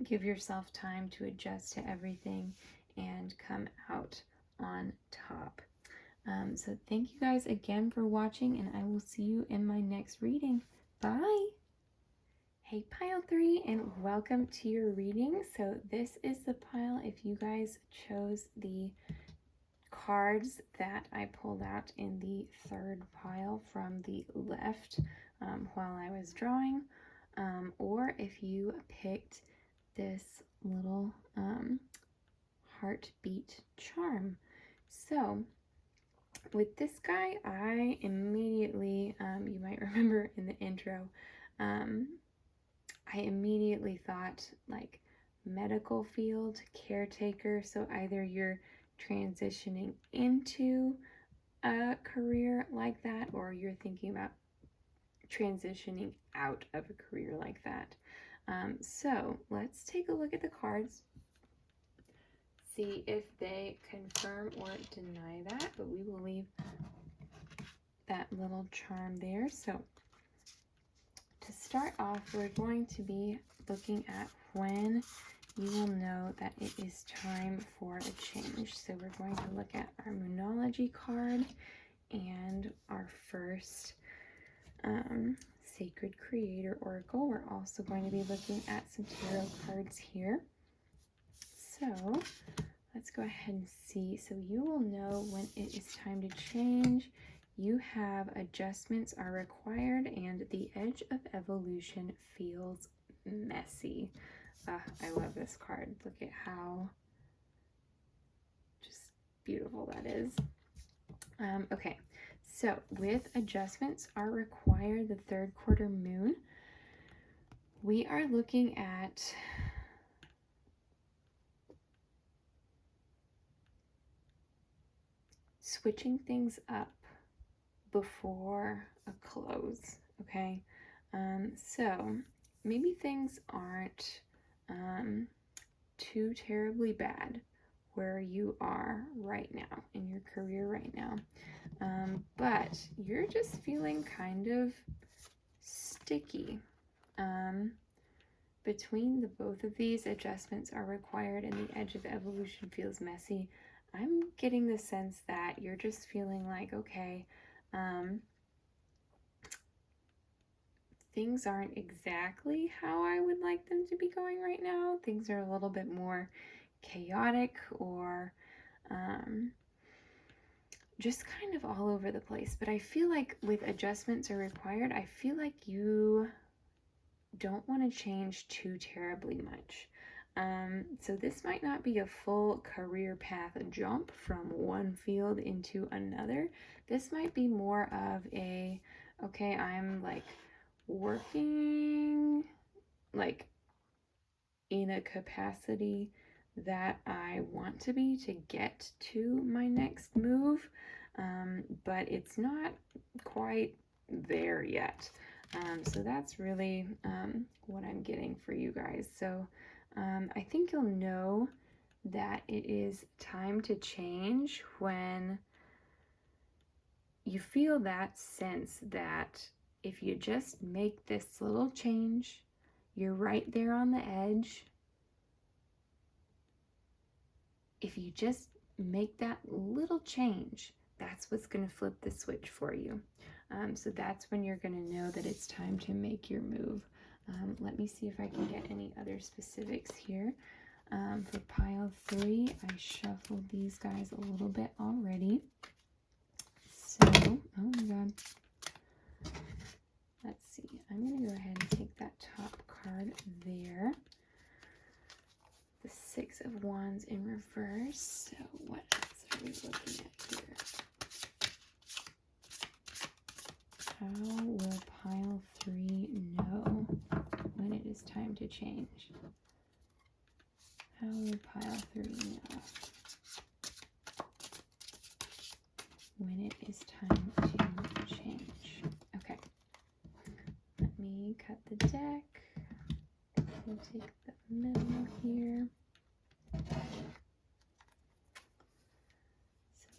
Give yourself time to adjust to everything and come out on top. So thank you guys again for watching, and I will see you in my next reading. Bye! Hey pile 3, and welcome to your reading. So this is the pile if you guys chose the cards that I pulled out in the third pile from the left while I was drawing, or if you picked this little heartbeat charm. So with this guy, I immediately, you might remember in the intro, I immediately thought like medical field, caretaker. So either you're transitioning into a career like that, or you're thinking about transitioning out of a career like that. So let's take a look at the cards, see if they confirm or deny that, but we will leave that little charm there. So to start off, we're going to be looking at when you will know that it is time for a change. So we're going to look at our Moonology card and our first Sacred Creator Oracle. We're also going to be looking at some tarot cards here. So let's go ahead and see. So you will know when it is time to change. You have adjustments are required and the edge of evolution feels messy. I love this card. Look at how just beautiful that is. Okay, so with adjustments are required, the third quarter moon, we are looking at switching things up before a close, okay? So maybe things aren't too terribly bad where you are right now in your career right now, but you're just feeling kind of sticky. Between the both of these, adjustments are required and the edge of evolution feels messy. I'm getting the sense that you're just feeling like, okay, things aren't exactly how I would like them to be going right now. Things are a little bit more chaotic or just kind of all over the place. But I feel like with adjustments are required, I feel like you don't want to change too terribly much. So this might not be a full career path jump from one field into another. This might be more of a, okay, I'm like working like in a capacity that I want to be to get to my next move, but it's not quite there yet. So that's really what I'm getting for you guys. So I think you'll know that it is time to change when you feel that sense that if you just make this little change, you're right there on the edge. If you just make that little change, that's what's going to flip the switch for you. So that's when you're going to know that it's time to make your move. Let me see if I can get any other specifics here. For pile 3, I shuffled these guys a little bit already. So, oh my god. Let's see. I'm going to go ahead and take that top card there. The 6 of Wands in reverse. So what else are we looking at here? How will pile 3 know when it is time to change? How will pile 3 know when it is time to change? Okay. Let me cut the deck. We'll take the middle here.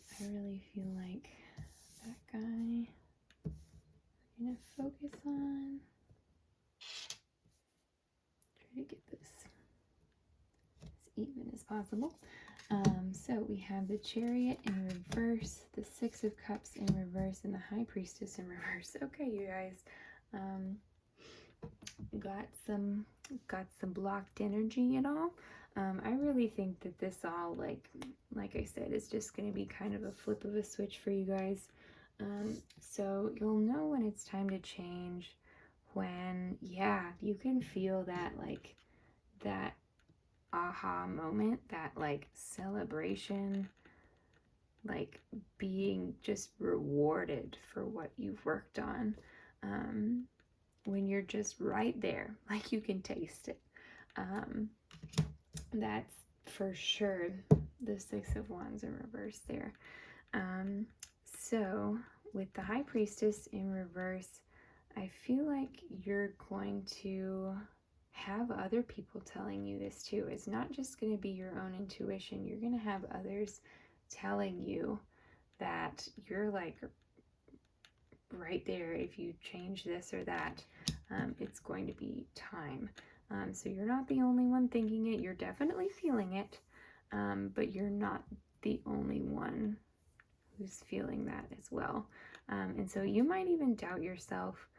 So I really feel like that guy we're going to focus on. Try to get this as even as possible. So we have the Chariot in reverse, the 6 of Cups in reverse, and the High Priestess in reverse. Okay, you guys, got some blocked energy at all. I really think that this all, like I said, is just going to be kind of a flip of a switch for you guys. So you'll know when it's time to change when, yeah, you can feel that, like, that aha moment, that, like, celebration, like, being just rewarded for what you've worked on. When you're just right there, like you can taste it. That's for sure the 6 of Wands in reverse there. So with the High Priestess in reverse, I feel like you're going to have other people telling you this too. It's not just going to be your own intuition. You're going to have others telling you that you're like right there. If you change this or that, it's going to be time. So you're not the only one thinking it. You're definitely feeling it, but you're not the only one who's feeling that as well. And so you might even doubt yourself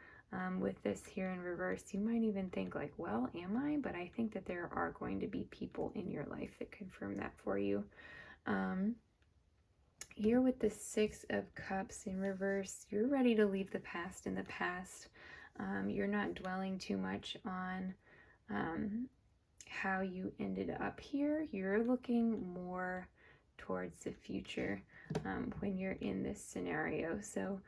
with this here in reverse. You might even think like, well, am I? But I think that there are going to be people in your life that confirm that for you. Here with the Six of Cups in reverse, you're ready to leave the past in the past. You're not dwelling too much on how you ended up here. You're looking more towards the future when you're in this scenario. So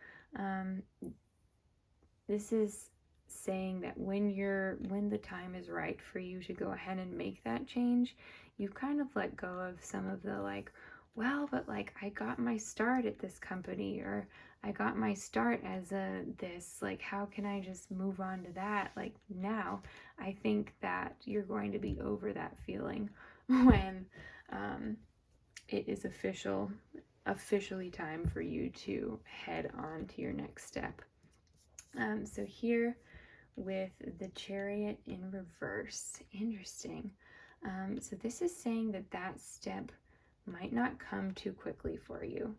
this is saying that when the time is right for you to go ahead and make that change, you kind of let go of some of the like, well, but like I got my start at this company, or I got my start as a this, like how can I just move on to that like now? I think that you're going to be over that feeling when it is officially time for you to head on to your next step. So here with the Chariot in reverse, interesting. So this is saying that that step might not come too quickly for you.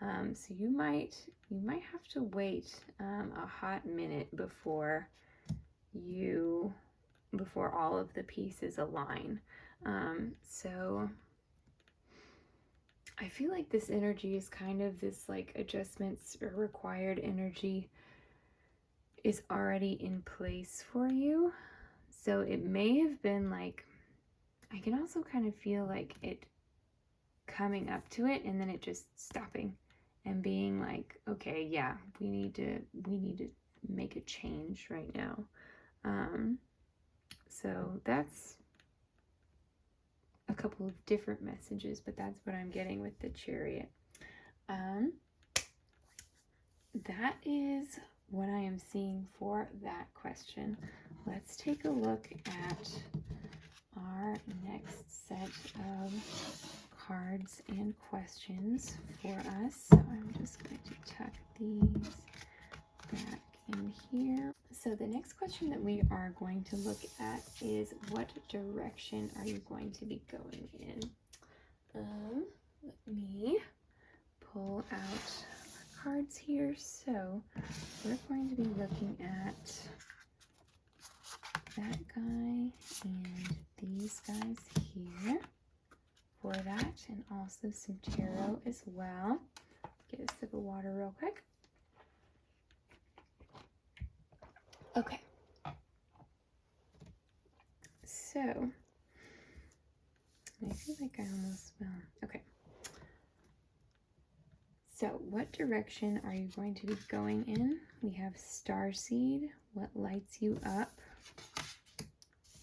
So you might have to wait a hot minute before all of the pieces align. So I feel like this energy is kind of this like adjustments or required energy is already in place for you. So it may have been like, I can also kind of feel like it coming up to it and then it just stopping and being like, okay, yeah, we need to make a change right now. So that's a couple of different messages, but that's what I'm getting with the Chariot. That is what I am seeing for that question. Let's take a look at our next set of cards and questions for us. So I'm just going to tuck these back in here. So the next question that we are going to look at is, what direction are you going to be going in? Let me pull out cards here. So we're going to be looking at that guy and these guys here for that, and also some tarot as well. Get a sip of water real quick. Okay. So I feel like I almost, well, okay. So what direction are you going to be going in? We have Starseed, what lights you up,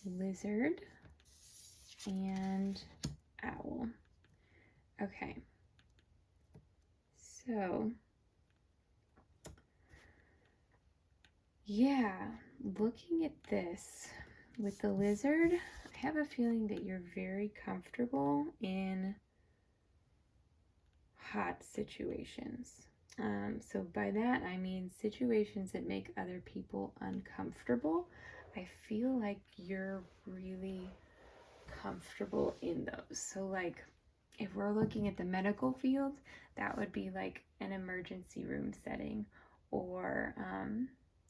Lizard, and Owl. Okay. So, yeah, looking at this with the Lizard, I have a feeling that you're very comfortable in hot situations. So by that I mean situations that make other people uncomfortable. I feel like you're really comfortable in those. So like if we're looking at the medical field, that would be like an emergency room setting, or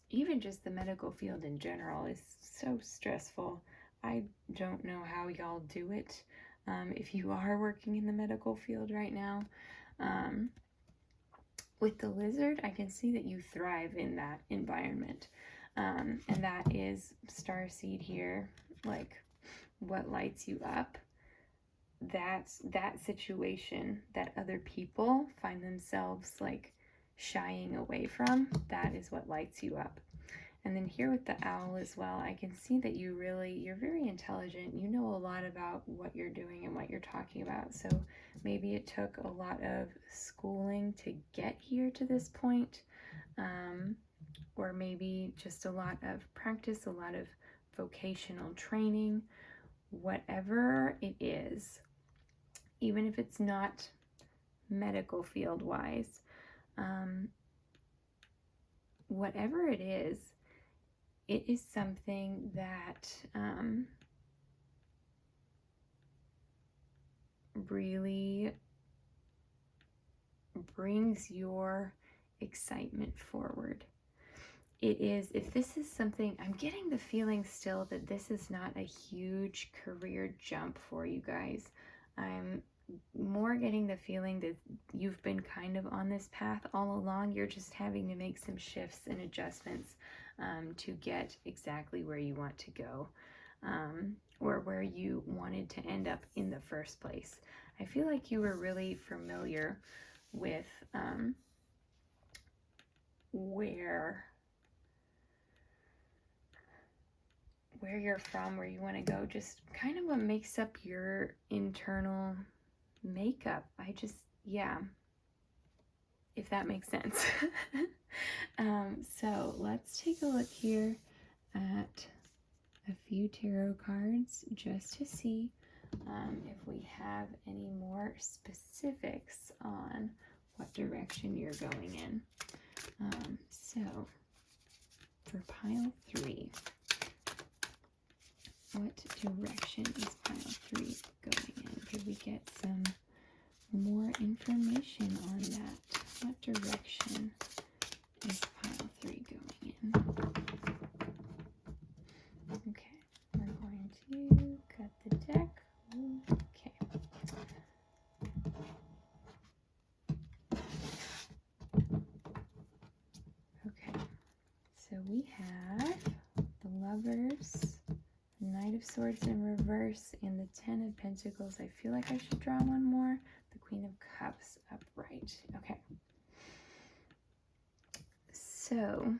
even just the medical field in general is so stressful. I don't know how y'all do it. If you are working in the medical field right now, with the Lizard, I can see that you thrive in that environment. And that is Starseed here, like what lights you up. That's that situation that other people find themselves like shying away from. That is what lights you up. And then here with the Owl as well, I can see that you're very intelligent. You know a lot about what you're doing and what you're talking about. So maybe it took a lot of schooling to get here to this point, or maybe just a lot of practice, a lot of vocational training, whatever it is, even if it's not medical field wise, whatever it is something that really brings your excitement forward. It is, if this is something, I'm getting the feeling still that this is not a huge career jump for you guys. I'm more getting the feeling that you've been kind of on this path all along. You're just having to make some shifts and adjustments to get exactly where you want to go, or where you wanted to end up in the first place. I feel like you were really familiar with where you're from, where you want to go, just kind of what makes up your internal makeup. Yeah, if that makes sense. So let's take a look here at a few tarot cards just to see if we have any more specifics on what direction you're going in. So for pile 3, what direction is pile 3 going in? Could we get some more information on that? What direction is pile 3 going in? Okay, we're going to cut the deck. Okay. Okay, so we have the Lovers, the Knight of Swords in reverse, and the Ten of Pentacles. I feel like I should draw one more. The Queen of Cups upright. Okay. So,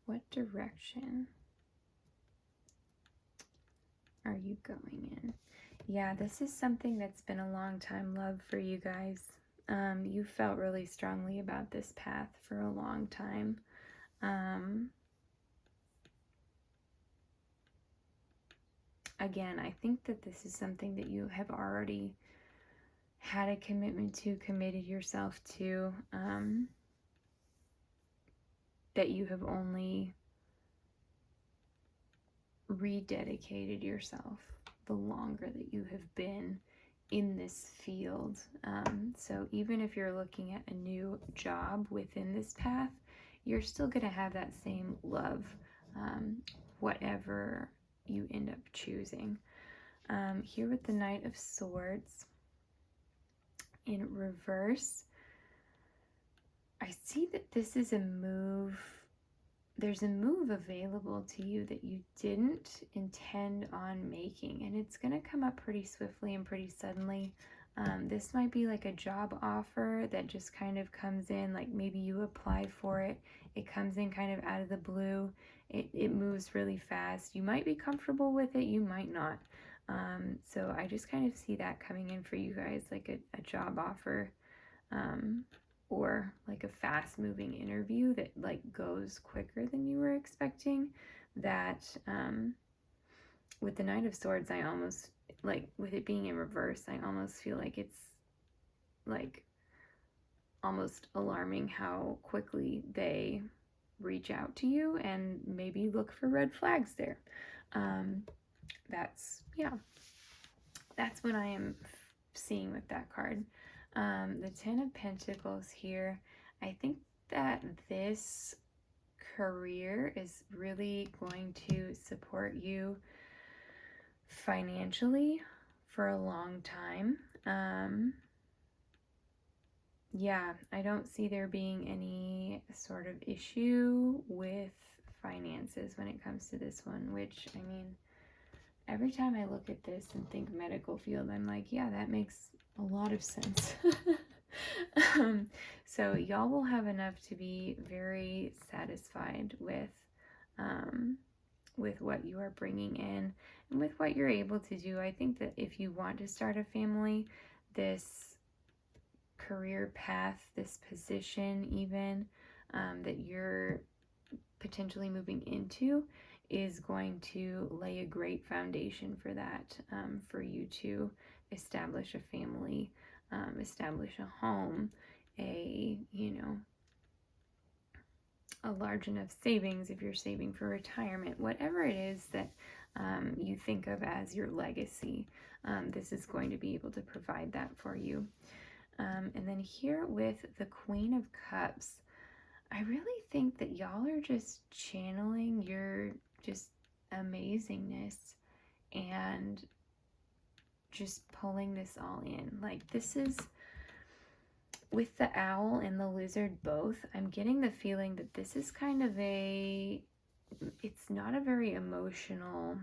what direction are you going in? Yeah, this is something that's been a long time love for you guys. You felt really strongly about this path for a long time. Again, I think that this is something that you have already had a commitment to, committed yourself to, that you have only rededicated yourself the longer that you have been in this field. So even if you're looking at a new job within this path, you're still going to have that same love, whatever you end up choosing. Here with the Knight of Swords in reverse, I see that this is a move. There's a move available to you that you didn't intend on making, and it's going to come up pretty swiftly and pretty suddenly. This might be like a job offer that just kind of comes in, like maybe you apply for it. It comes in kind of out of the blue. It moves really fast. You might be comfortable with it, you might not. So I just kind of see that coming in for you guys, like a job offer, or like a fast moving interview that like goes quicker than you were expecting. That with the Knight of Swords, I almost, like with it being in reverse, I almost feel like it's like almost alarming how quickly they reach out to you, and maybe look for red flags there. That's what I am seeing with that card. The Ten of Pentacles here, I think that this career is really going to support you financially for a long time. Yeah, I don't see there being any sort of issue with finances when it comes to this one, which, I mean, every time I look at this and think medical field, I'm like, yeah, that makes a lot of sense. So y'all will have enough to be very satisfied with what you are bringing in and with what you're able to do. I think that if you want to start a family, this career path, this position even, that you're potentially moving into, is going to lay a great foundation for that, for you to establish a family, establish a home, a large enough savings if you're saving for retirement, whatever it is that you think of as your legacy. This is going to be able to provide that for you. And then here with the Queen of Cups, I really think that y'all are just channeling your just amazingness and just pulling this all in. Like, this is, with the owl and the lizard both, I'm getting the feeling that this is kind of it's not a very emotional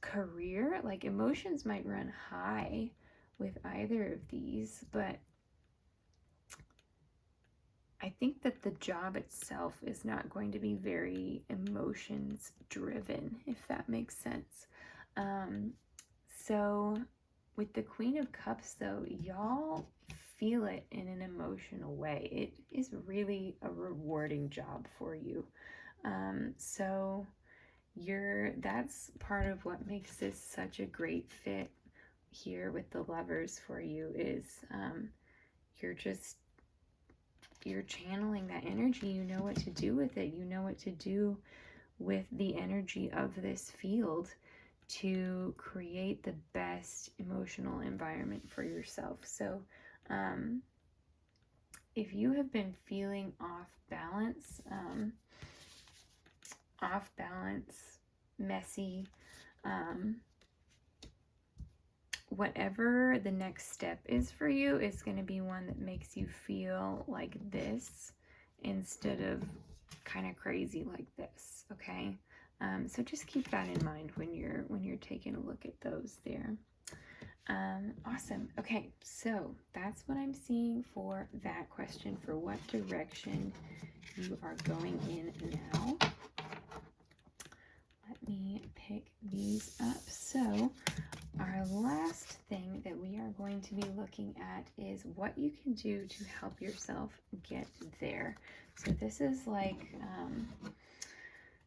career. Like, emotions might run high with either of these, but I think that the job itself is not going to be very emotions driven, if that makes sense. So with the Queen of Cups, though, y'all feel it in an emotional way. It is really a rewarding job for you. So that's part of what makes this such a great fit here with the Lovers for you, is you're channeling that energy. You know what to do with it. You know what to do with the energy of this field to create the best emotional environment for yourself. So if you have been feeling off balance, messy, whatever the next step is for you is going to be one that makes you feel like this instead of kind of crazy like this. Okay. So just keep that in mind when you're taking a look at those there. Awesome. Okay, so that's what I'm seeing for that question, for what direction you are going in now. Let me pick these up. So our last thing that we are going to be looking at is what you can do to help yourself get there. So this is like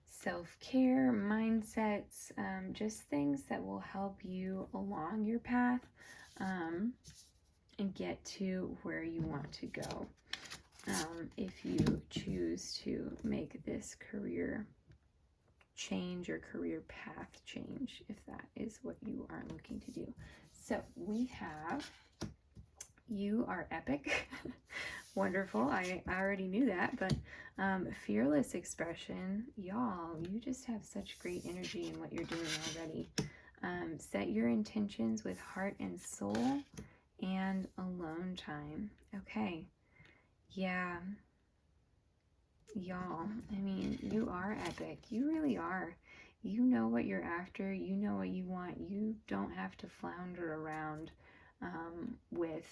self-care, mindsets, just things that will help you along your path and get to where you want to go. If you choose to make this career change or career path change, if that is what you are looking to do. So we have, you are epic. Wonderful. I already knew that, but fearless expression, y'all, you just have such great energy in what you're doing already. Set your intentions with heart and soul and alone time. Okay. Yeah. Y'all, I mean, you are epic. You really are. You know what you're after. You know what you want. You don't have to flounder around with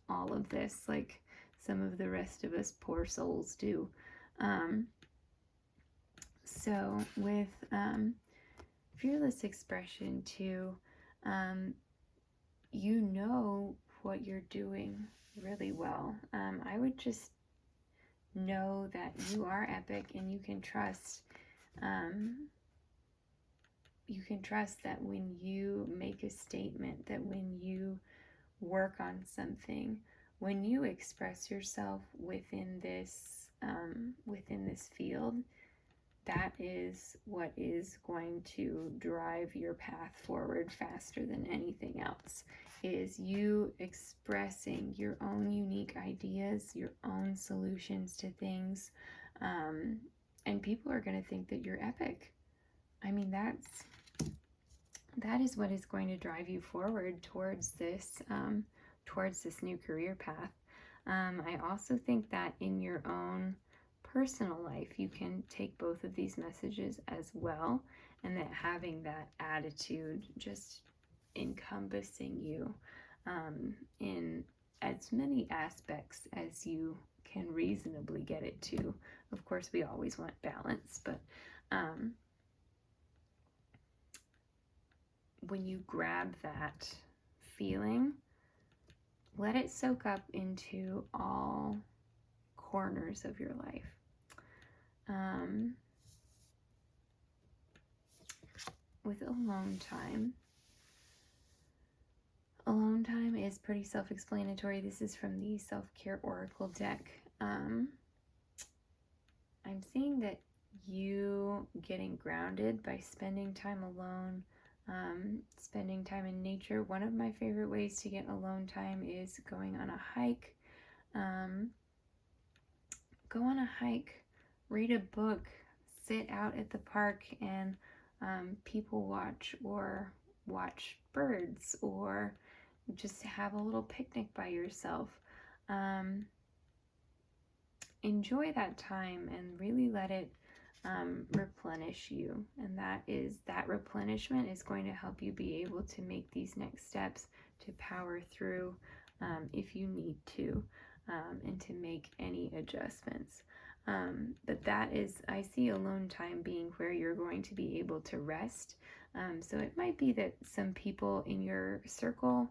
all of this like some of the rest of us poor souls do. So with fearless expression too, you know what you're doing really well. I would just know that you are epic, and you can trust that when you make a statement, that when you work on something, when you express yourself within this field, that is what is going to drive your path forward faster than anything else, is you expressing your own unique ideas, your own solutions to things, and people are going to think that you're epic. I mean, that is what is going to drive you forward towards this new career path. I also think that in your own personal life, you can take both of these messages as well, and that having that attitude just encompassing you in as many aspects as you can reasonably get it to. Of course, we always want balance, but when you grab that feeling, let it soak up into all corners of your life. With alone time is pretty self-explanatory. This is from the Self-Care Oracle deck. I'm seeing that you getting grounded by spending time alone, spending time in nature. One of my favorite ways to get alone time is going on a hike. Go on a hike, read a book, sit out at the park and people watch, or watch birds, or just have a little picnic by yourself. Enjoy that time and really let it replenish you. And that replenishment is going to help you be able to make these next steps to power through if you need to, and to make any adjustments. But that is, I see alone time being where you're going to be able to rest. So it might be that some people in your circle,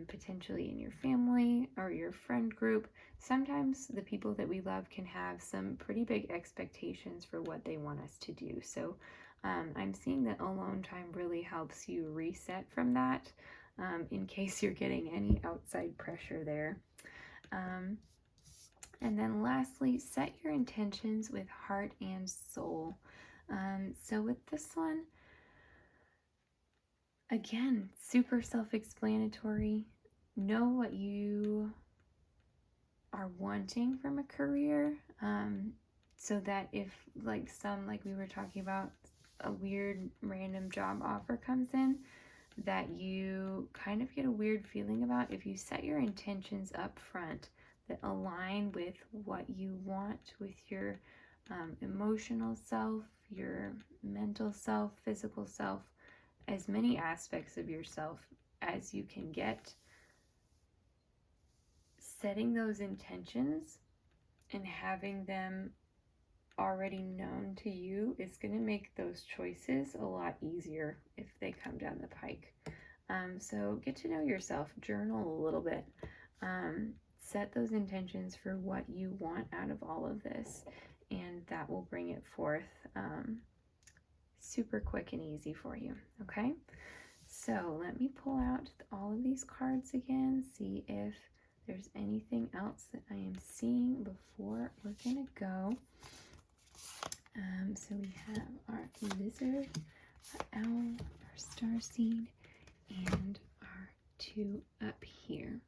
potentially in your family or your friend group, sometimes the people that we love can have some pretty big expectations for what they want us to do. So I'm seeing that alone time really helps you reset from that, in case you're getting any outside pressure there. And then lastly, set your intentions with heart and soul. So with this one, again, super self-explanatory. Know what you are wanting from a career, so that if like we were talking about, a weird random job offer comes in that you kind of get a weird feeling about, if you set your intentions up front that align with what you want, with your emotional self, your mental self, physical self, as many aspects of yourself as you can get, setting those intentions and having them already known to you is going to make those choices a lot easier if they come down the pike. So get to know yourself, journal a little bit, set those intentions for what you want out of all of this, and that will bring it forth super quick and easy for you. Okay, so let me pull out all of these cards again, see if there's anything else that I am seeing before we're gonna go. So we have our lizard, our owl, our starseed, and our two up here.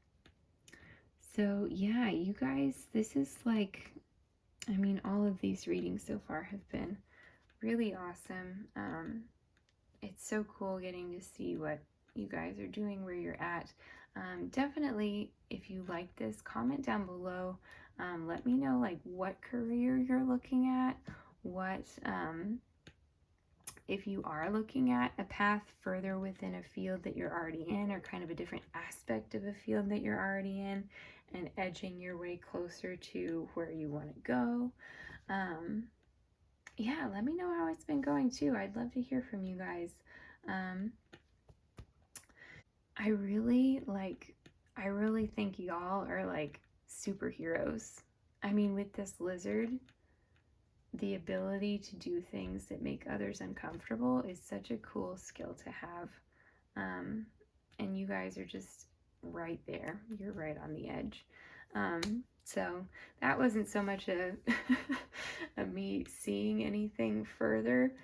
So yeah, you guys, this is like, I mean, all of these readings so far have been really awesome. It's so cool getting to see what you guys are doing, where you're at. Definitely, if you like this, comment down below. Let me know like what career you're looking at, what if you are looking at a path further within a field that you're already in, or kind of a different aspect of a field that you're already in, and edging your way closer to where you want to go. Yeah, let me know how it's been going too. I'd love to hear from you guys. I really think y'all are like superheroes. I mean, with this lizard, the ability to do things that make others uncomfortable is such a cool skill to have. And you guys are just right there. You're right on the edge. So that wasn't so much a me seeing anything further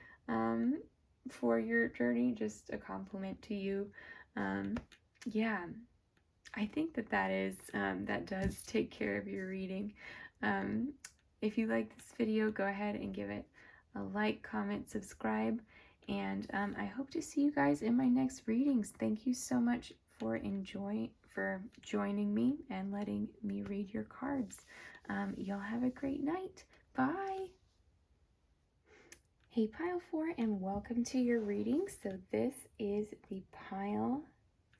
for your journey, just a compliment to you. Yeah, I think that does take care of your reading. If you like this video, go ahead and give it a like, comment, subscribe, and I hope to see you guys in my next readings. Thank you so much for joining me and letting me read your cards. Y'all have a great night. Bye. Hey Pile 4, and welcome to your reading. So this is the pile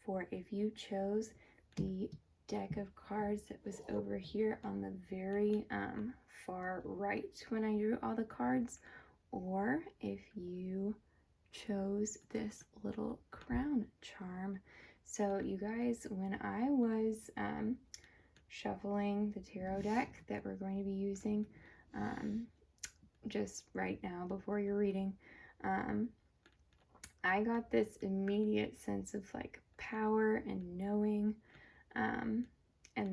for if you chose the deck of cards that was over here on the very far right when I drew all the cards, or if you chose this little crown charm. So you guys, when I was shuffling the tarot deck that we're going to be using just right now before your reading, I got this immediate sense of like power and knowing, and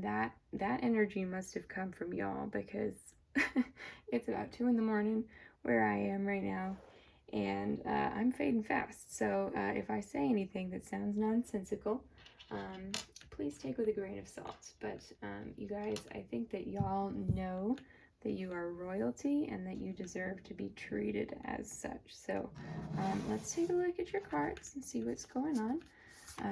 that energy must have come from y'all, because it's about 2 a.m. where I am right now, and I'm fading fast. So if I say anything that sounds nonsensical, please take with a grain of salt. But you guys, I think that y'all know that you are royalty and that you deserve to be treated as such. So let's take a look at your cards and see what's going on.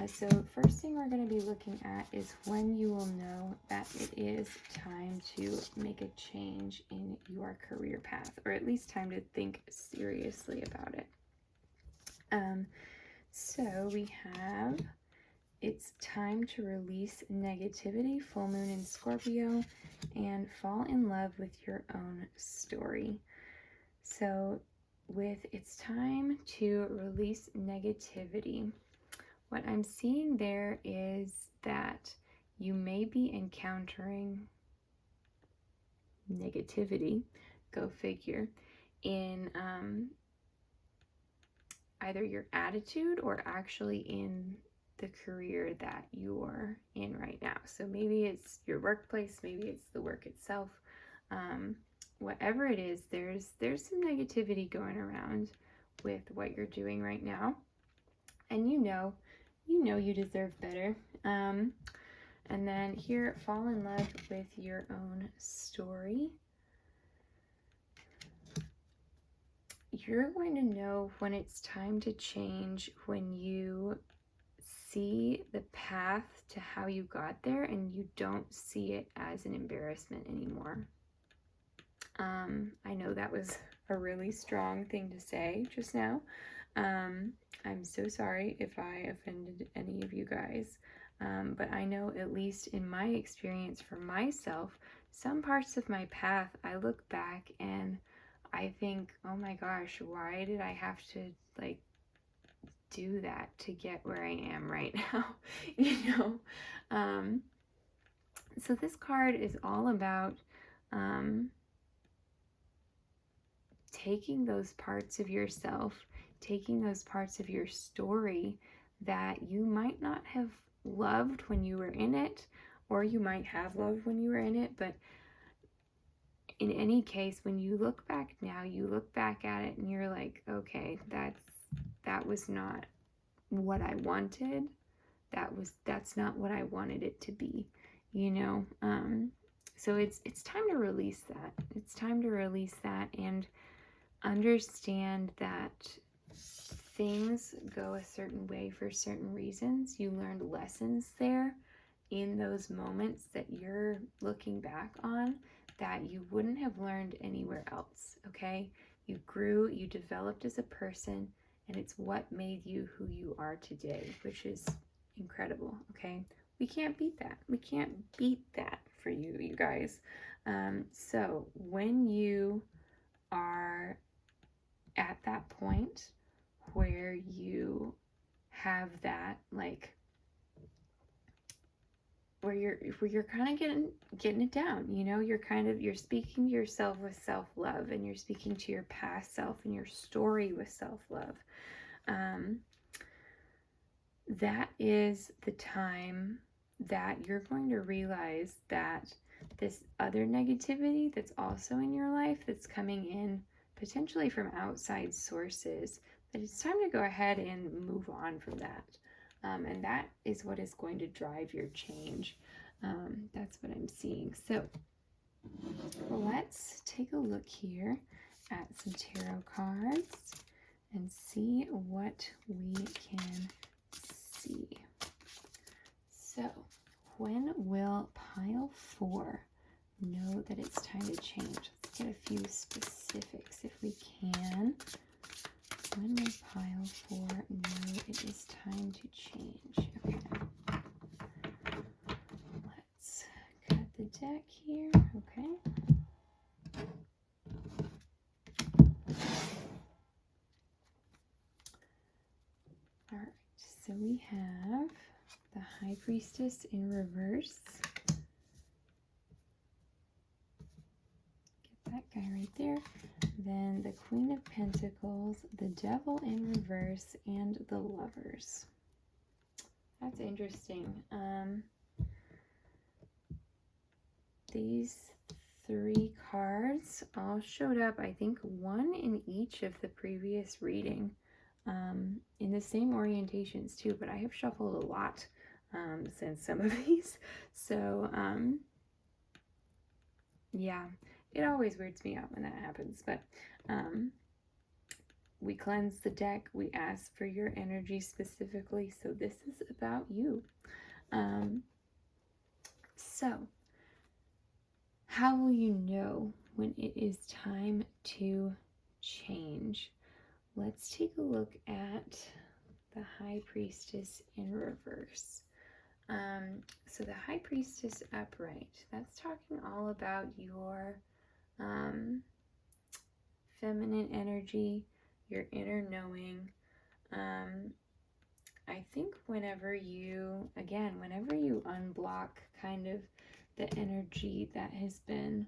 So first thing we're going to be looking at is when you will know that it is time to make a change in your career path, or at least time to think seriously about it. So we have, it's time to release negativity, full moon in Scorpio, and fall in love with your own story. So with it's time to release negativity, what I'm seeing there is that you may be encountering negativity, go figure, in either your attitude or actually in the career that you're in right now. So maybe it's your workplace, maybe it's the work itself. Whatever it is, there's some negativity going around with what you're doing right now. And you know you deserve better. And then here, fall in love with your own story. You're going to know when it's time to change when you see the path to how you got there and you don't see it as an embarrassment anymore. I know that was a really strong thing to say just now. I'm so sorry if I offended any of you guys. But I know, at least in my experience for myself, some parts of my path, I look back and I think, oh my gosh, why did I have to like do that to get where I am right now? You know? So this card is all about taking those parts of yourself, taking those parts of your story that you might not have loved when you were in it, or you might have loved when you were in it, but in any case, when you look back now, you look back at it and you're like, okay, that was not what I wanted. That's not what I wanted it to be, you know? So it's time to release that. It's time to release that and understand that things go a certain way for certain reasons. You learned lessons there in those moments that you're looking back on that you wouldn't have learned anywhere else, okay? You grew, you developed as a person, and it's what made you who you are today, which is incredible, okay? We can't beat that. We can't beat that for you, you guys. So when you are at that point where you have that, like, where you're kind of getting it down, you know, you're speaking to yourself with self-love, and you're speaking to your past self and your story with self-love. That is the time that you're going to realize that this other negativity that's also in your life, that's coming in potentially from outside sources, that it's time to go ahead and move on from that. And that is what is going to drive your change. That's what I'm seeing. So let's take a look here at some tarot cards and see what we can see. So when will pile 4 know that it's time to change? Let's get a few specifics if we can. When will pile 4 know it is time to change? Okay. Let's cut the deck here. Okay. All right. So we have the High Priestess in reverse. Get that guy right there. Then the Queen of Pentacles, the Devil in reverse, and the Lovers. That's interesting. These 3 cards all showed up, I think, 1 in each of the previous reading, in the same orientations too, but I have shuffled a lot since some of these. So, yeah, it always weirds me out when that happens, but we cleanse the deck. We ask for your energy specifically. So this is about you. So how will you know when it is time to change? Let's take a look at the High Priestess in reverse. So the High Priestess upright, that's talking all about your feminine energy, your inner knowing. I think whenever you unblock kind of the energy that has been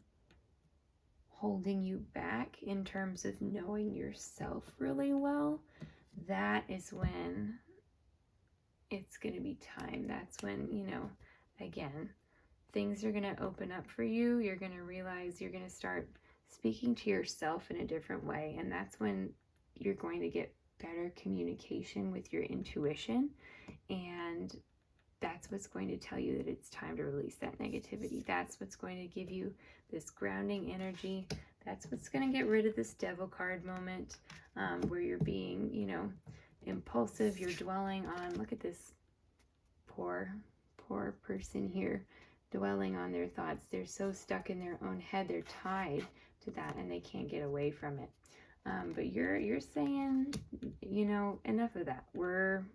holding you back in terms of knowing yourself really well, that is when it's going to be time. That's when, again, things are going to open up for you. You're going to realize you're going to start speaking to yourself in a different way. And that's when you're going to get better communication with your intuition. And that's what's going to tell you that it's time to release that negativity. That's what's going to give you this grounding energy. That's what's going to get rid of this devil card moment where you're being, impulsive. You're dwelling on, look at this poor person here, dwelling on their thoughts. They're so stuck in their own head. They're tied to that and they can't get away from it. But you're saying, enough of that. We're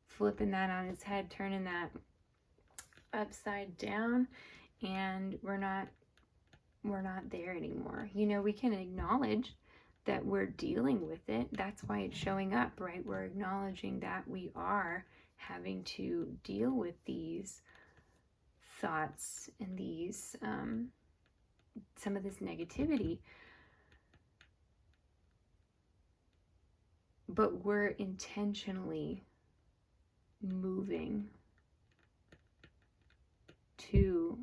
flipping that on its head, turning that upside down, and we're not there anymore. We can acknowledge that we're dealing with it. That's why it's showing up, right? We're acknowledging that we are having to deal with these thoughts and these some of this negativity, but we're intentionally moving to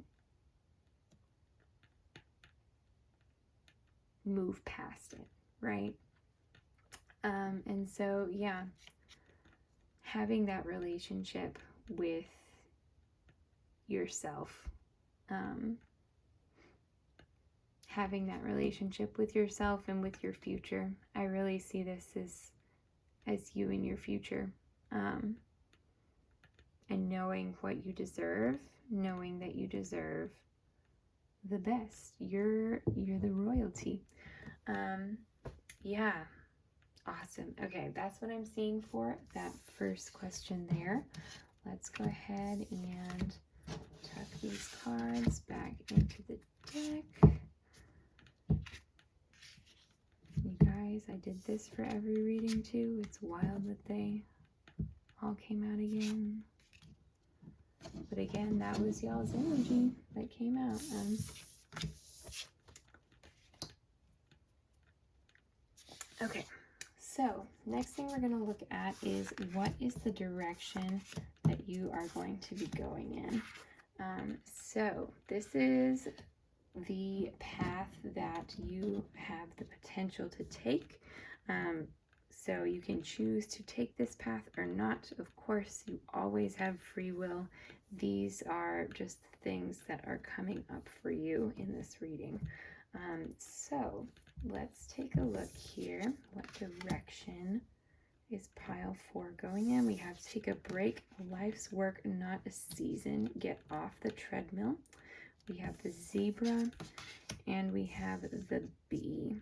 move past it, right? And so, yeah, having that relationship with yourself, having that relationship with yourself and with your future. I really see this as you and your future, and knowing what you deserve, knowing that you deserve the best. You're the royalty. Yeah, awesome. Okay, that's what I'm seeing for that first question there. Let's go ahead and tuck these cards back into the deck. You guys, I did this for every reading too. It's wild that they all came out again. But again, that was y'all's energy that came out. Okay, so next thing we're going to look at is what is the direction that you are going to be going in. So this is the path that you have the potential to take. So you can choose to take this path or not. Of course, you always have free will. These are just things that are coming up for you in this reading. So let's take a look here. What direction is pile 4 going in? We have to take a break. Life's work, not a season. Get off the treadmill. We have the zebra and we have the bee.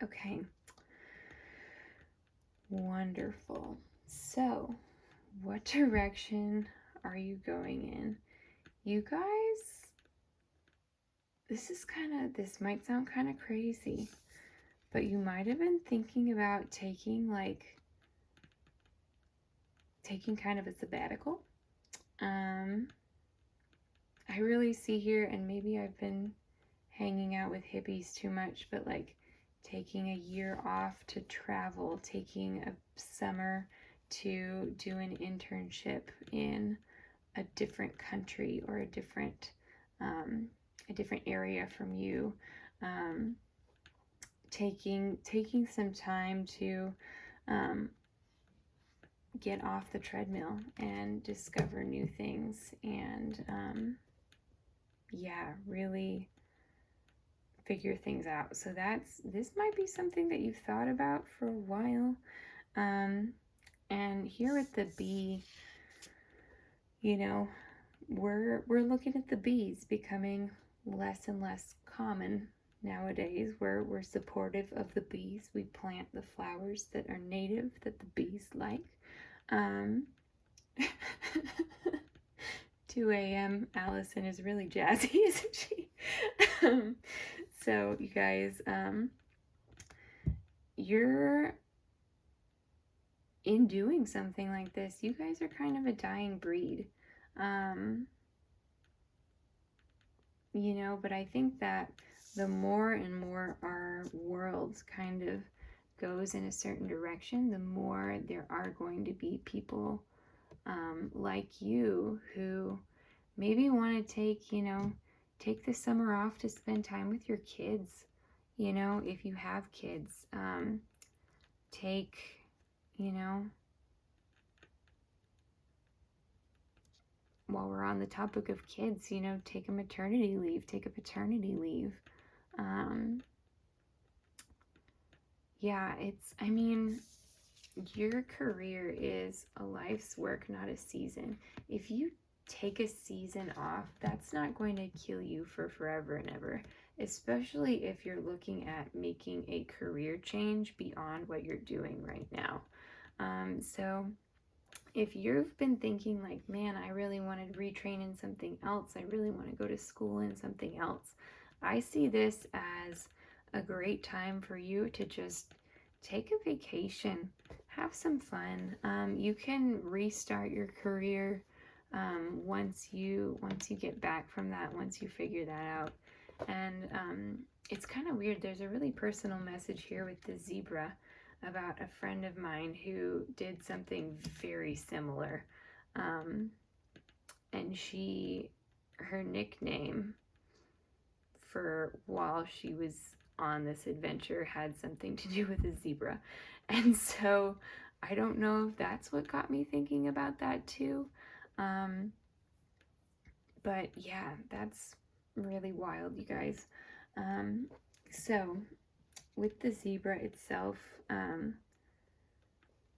Okay. Wonderful. So, what direction are you going in? You guys, this might sound kind of crazy, but you might have been thinking about taking kind of a sabbatical. I really see here, and maybe I've been hanging out with hippies too much, but taking a year off to travel, taking a summer to do an internship in a different country or a different area from you, taking some time to get off the treadmill and discover new things, and really figure things out. So this might be something that you've thought about for a while. And here with the bee, you know, we're looking at the bees becoming less and less common nowadays. We're supportive of the bees. We plant the flowers that are native that the bees like. 2 a.m. Alyson is really jazzy, isn't she? So you guys, you're in doing something like this, you guys are kind of a dying breed. You know, but I think that the more and more our world kind of goes in a certain direction, the more there are going to be people like you who maybe want to take, you know, take the summer off to spend time with your kids. You know, if you have kids, take, you know, while we're on the topic of kids, you know, take a maternity leave, take a paternity leave. Yeah, I mean, your career is a life's work, not a season. If you take a season off, that's not going to kill you for forever and ever, especially if you're looking at making a career change beyond what you're doing right now. So if you've been thinking like, man, I really want to retrain in something else, I really want to go to school in something else, I see this as a great time for you to just take a vacation, have some fun. You can restart your career once you get back from that, once you figure that out. And it's kind of weird. There's a really personal message here with the zebra about a friend of mine who did something very similar. And her nickname for while she was on this adventure had something to do with a zebra. And so I don't know if that's what got me thinking about that too. But yeah, that's really wild, you guys. So with the zebra itself,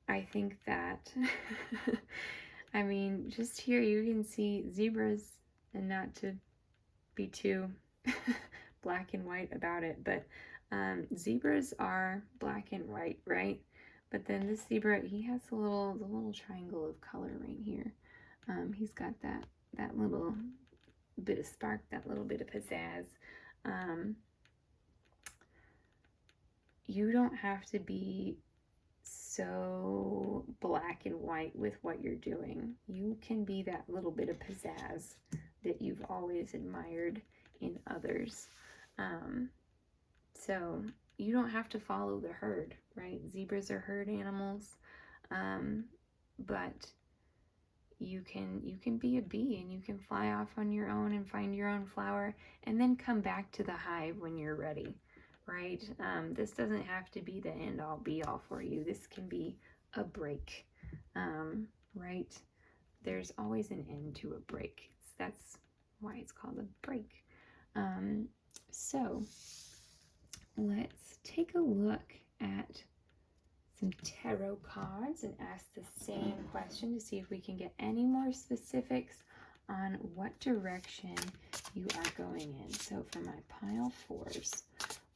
I think that, I mean, just here you can see zebras, and not to be too black and white about it, but zebras are black and white, right? But then this zebra, he has the little triangle of color right here. He's got that little bit of spark, that little bit of pizzazz. You don't have to be so black and white with what you're doing. You can be that little bit of pizzazz that you've always admired in others. So you don't have to follow the herd, right? Zebras are herd animals, but you can be a bee, and you can fly off on your own and find your own flower, and then come back to the hive when you're ready, right? This doesn't have to be the end all be all for you. This can be a break, right? There's always an end to a break. That's why it's called a break. So let's take a look at some tarot cards and ask the same question to see if we can get any more specifics on what direction you are going in. So for my pile fours,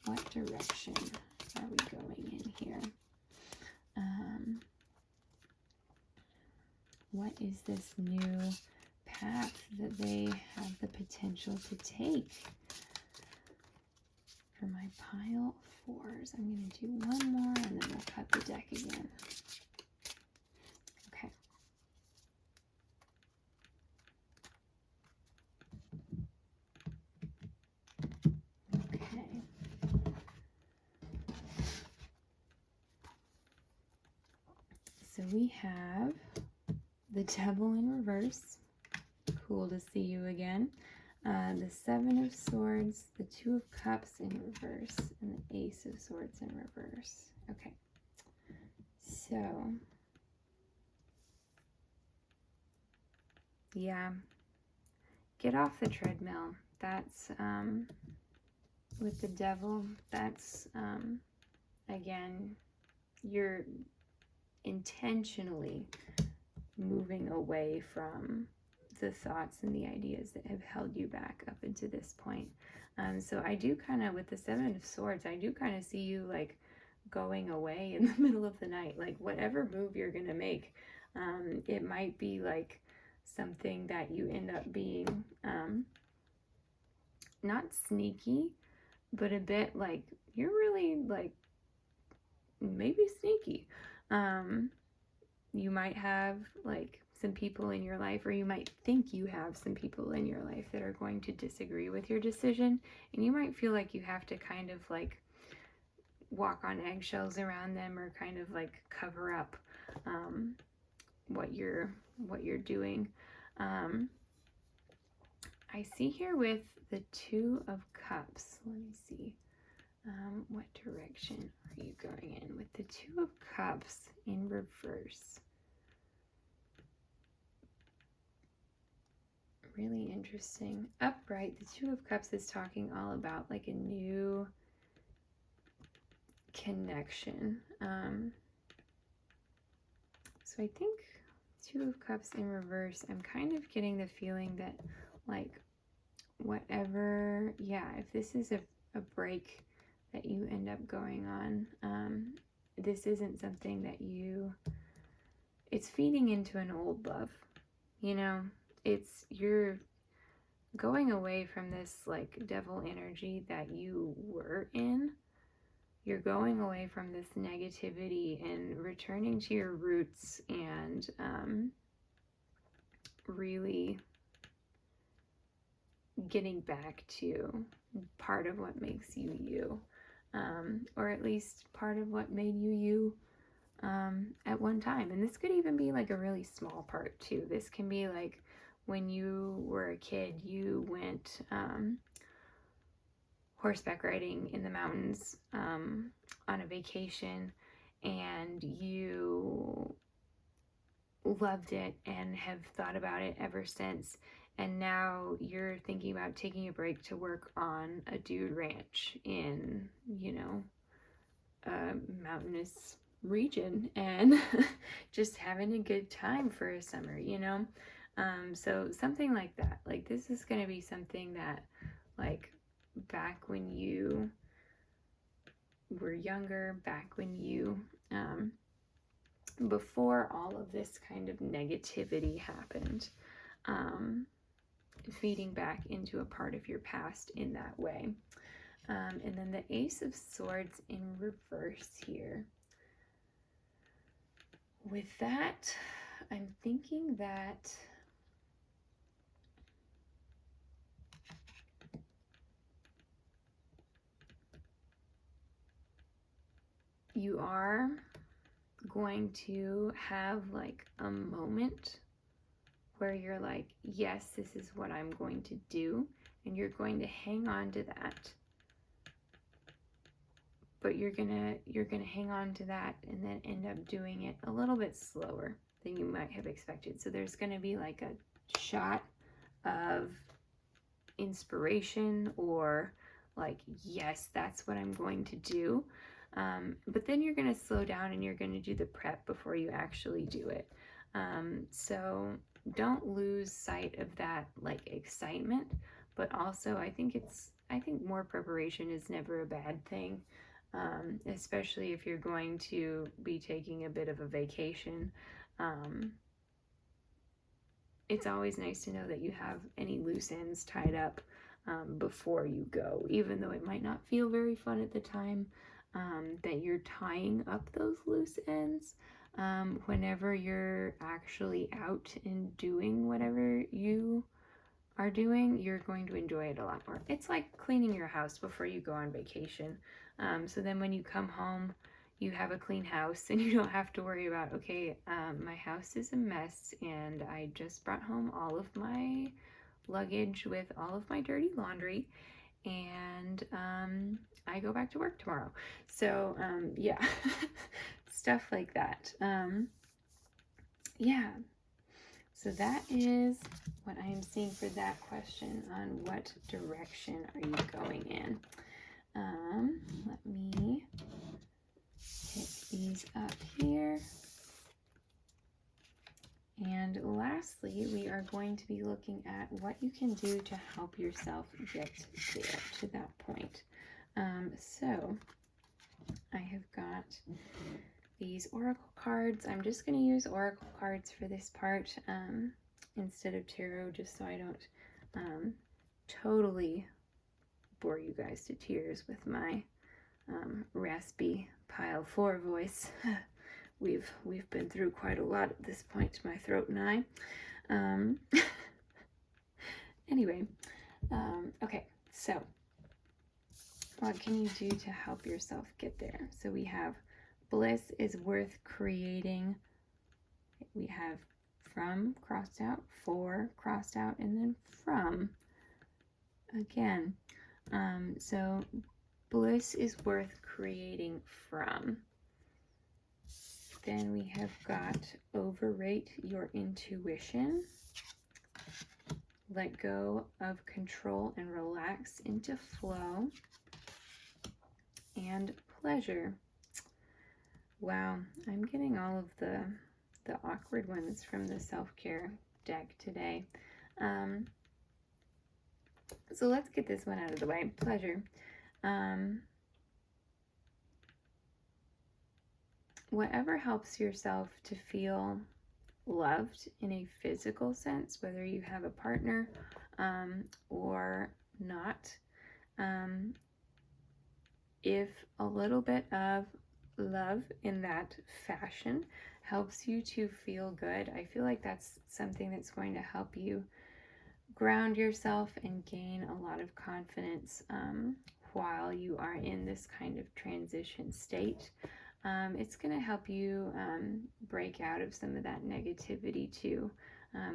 what direction are we going in here? What is this new path that they have the potential to take? For my pile fours, I'm going to do one more and then we'll cut the deck again. Okay. Okay. So we have the Devil in reverse. Cool to see you again. The Seven of Swords, the Two of Cups in reverse, and the Ace of Swords in reverse. Okay. So, yeah. Get off the treadmill. That's with the Devil, that's, again, you're intentionally moving away from the thoughts and the ideas that have held you back up into this point. So I do kind of, with the Seven of Swords, I do kind of see you like going away in the middle of the night, like whatever move you're going to make. It might be like something that you end up being not sneaky, but a bit like you're really like maybe sneaky. You might have like some people in your life, or you might think you have some people in your life that are going to disagree with your decision, and you might feel like you have to kind of like walk on eggshells around them, or kind of like cover up what you're doing. I see here with the Two of Cups. Let me see. What direction are you going in with the Two of Cups in reverse? Really interesting. Upright, the Two of Cups is talking all about like a new connection. So I think Two of Cups in reverse, I'm kind of getting the feeling that like whatever, yeah, if this is a break that you end up going on, this isn't something that it's feeding into an old love, you know, you're going away from this like devil energy that you were in. You're going away from this negativity and returning to your roots, and really getting back to part of what makes you you, or at least part of what made you you at one time. And this could even be like a really small part too. This can be like when you were a kid, you went horseback riding in the mountains on a vacation, and you loved it and have thought about it ever since. And now you're thinking about taking a break to work on a dude ranch in, you know, a mountainous region, and just having a good time for a summer, you know? So something like that. Like this is going to be something that like back when you were younger, back when you before all of this kind of negativity happened, feeding back into a part of your past in that way. And then the Ace of Swords in reverse here. With that, I'm thinking that you are going to have like a moment where you're like, yes, this is what I'm going to do, and you're going to hang on to that. But you're gonna hang on to that and then end up doing it a little bit slower than you might have expected. So there's gonna be like a shot of inspiration, or like, yes, that's what I'm going to do. But then you're gonna slow down and you're gonna do the prep before you actually do it. So don't lose sight of that like excitement, but also I think more preparation is never a bad thing. Especially if you're going to be taking a bit of a vacation. It's always nice to know that you have any loose ends tied up before you go, even though it might not feel very fun at the time, that you're tying up those loose ends. Whenever you're actually out and doing whatever you are doing, you're going to enjoy it a lot more. It's like cleaning your house before you go on vacation. So then when you come home, you have a clean house and you don't have to worry about, okay, my house is a mess and I just brought home all of my luggage with all of my dirty laundry, and I go back to work tomorrow. So yeah, stuff like that. Yeah. So that is what I am seeing for that question on what direction are you going in. Let me hit these up here. And lastly, we are going to be looking at what you can do to help yourself get there, to that point. So I have got these oracle cards. I'm just going to use oracle cards for this part instead of tarot, just so I don't totally bore you guys to tears with my raspy pile 4 voice. We've been through quite a lot at this point, my throat and I. Anyway, okay, so what can you do to help yourself get there? So we have bliss is worth creating. We have from crossed out, for crossed out, and then from again. So bliss is worth creating from. Then we have got overrate your intuition. Let go of control and relax into flow. And pleasure. Wow, I'm getting all of the awkward ones from the self-care deck today. So let's get this one out of the way. Pleasure. Whatever helps yourself to feel loved in a physical sense, whether you have a partner or not, if a little bit of love in that fashion helps you to feel good, I feel like that's something that's going to help you ground yourself and gain a lot of confidence while you are in this kind of transition state. It's going to help you break out of some of that negativity too,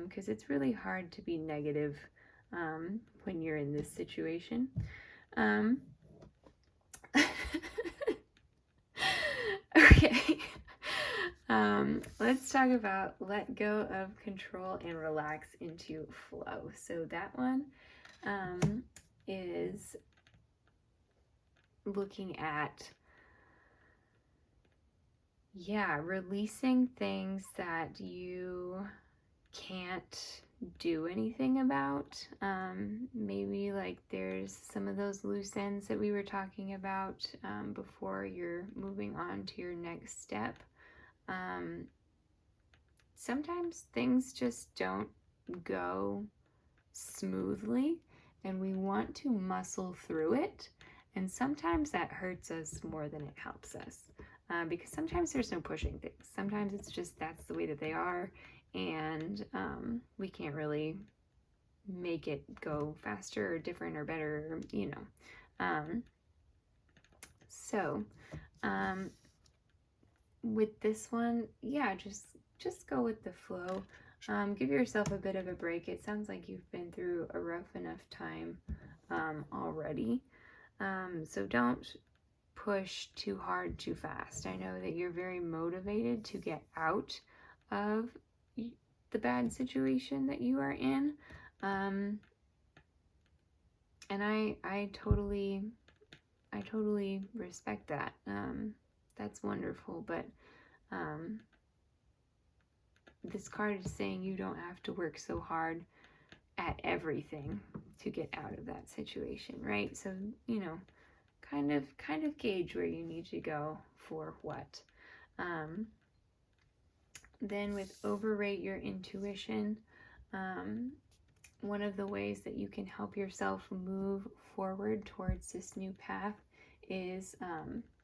because it's really hard to be negative when you're in this situation. Okay. Let's talk about let go of control and relax into flow. So that one is looking at, releasing things that you can't do anything about. Maybe like there's some of those loose ends that we were talking about before you're moving on to your next step. Sometimes things just don't go smoothly and we want to muscle through it, and sometimes that hurts us more than it helps us, because sometimes there's no pushing things. Sometimes it's just that's the way that they are, and we can't really make it go faster or different or better, so with this one, just go with the flow. Give yourself a bit of a break. It sounds like you've been through a rough enough time already. So don't push too hard too fast. I know that you're very motivated to get out of the bad situation that you are in. And I totally respect that. That's wonderful, but this card is saying you don't have to work so hard at everything to get out of that situation, right? So, kind of gauge where you need to go for what. Then with overrate your intuition, one of the ways that you can help yourself move forward towards this new path is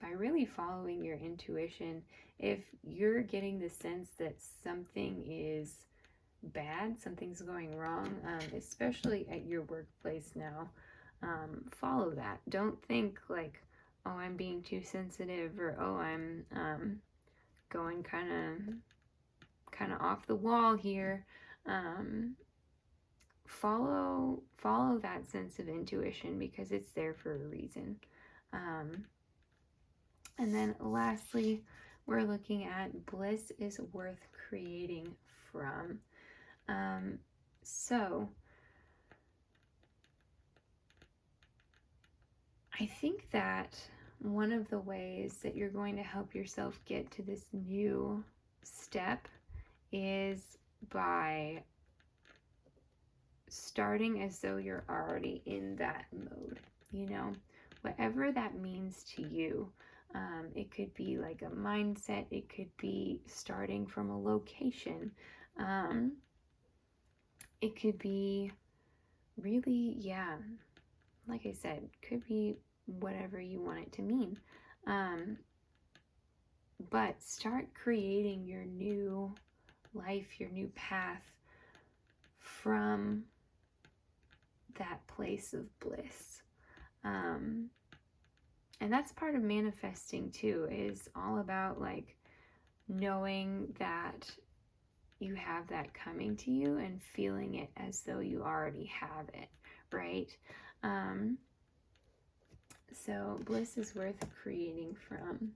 by really following your intuition. If you're getting the sense that something is bad, something's going wrong, especially at your workplace now, follow that. Don't think like, oh, I'm being too sensitive, or oh, I'm going kind of off the wall here. Follow that sense of intuition, because it's there for a reason. And then lastly, we're looking at bliss is worth creating from. So I think that one of the ways that you're going to help yourself get to this new step is by starting as though you're already in that mode, you know, whatever that means to you. It could be like a mindset, it could be starting from a location, it could be really, yeah, like I said, could be whatever you want it to mean. But start creating your new life, your new path from that place of bliss. And that's part of manifesting too, is all about like knowing that you have that coming to you and feeling it as though you already have it, right? So bliss is worth creating from.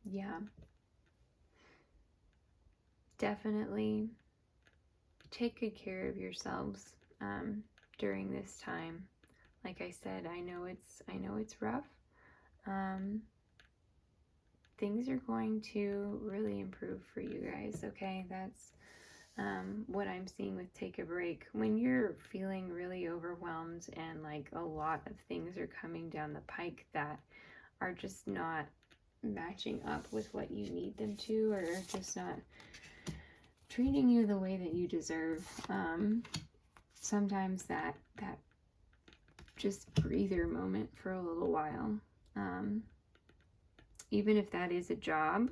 Yeah, definitely take good care of yourselves during this time. Like I said, I know it's rough. Things are going to really improve for you guys. Okay, that's what I'm seeing with take a break. When you're feeling really overwhelmed and like a lot of things are coming down the pike that are just not matching up with what you need them to, or just not treating you the way that you deserve, sometimes that just breather moment for a little while, even if that is a job,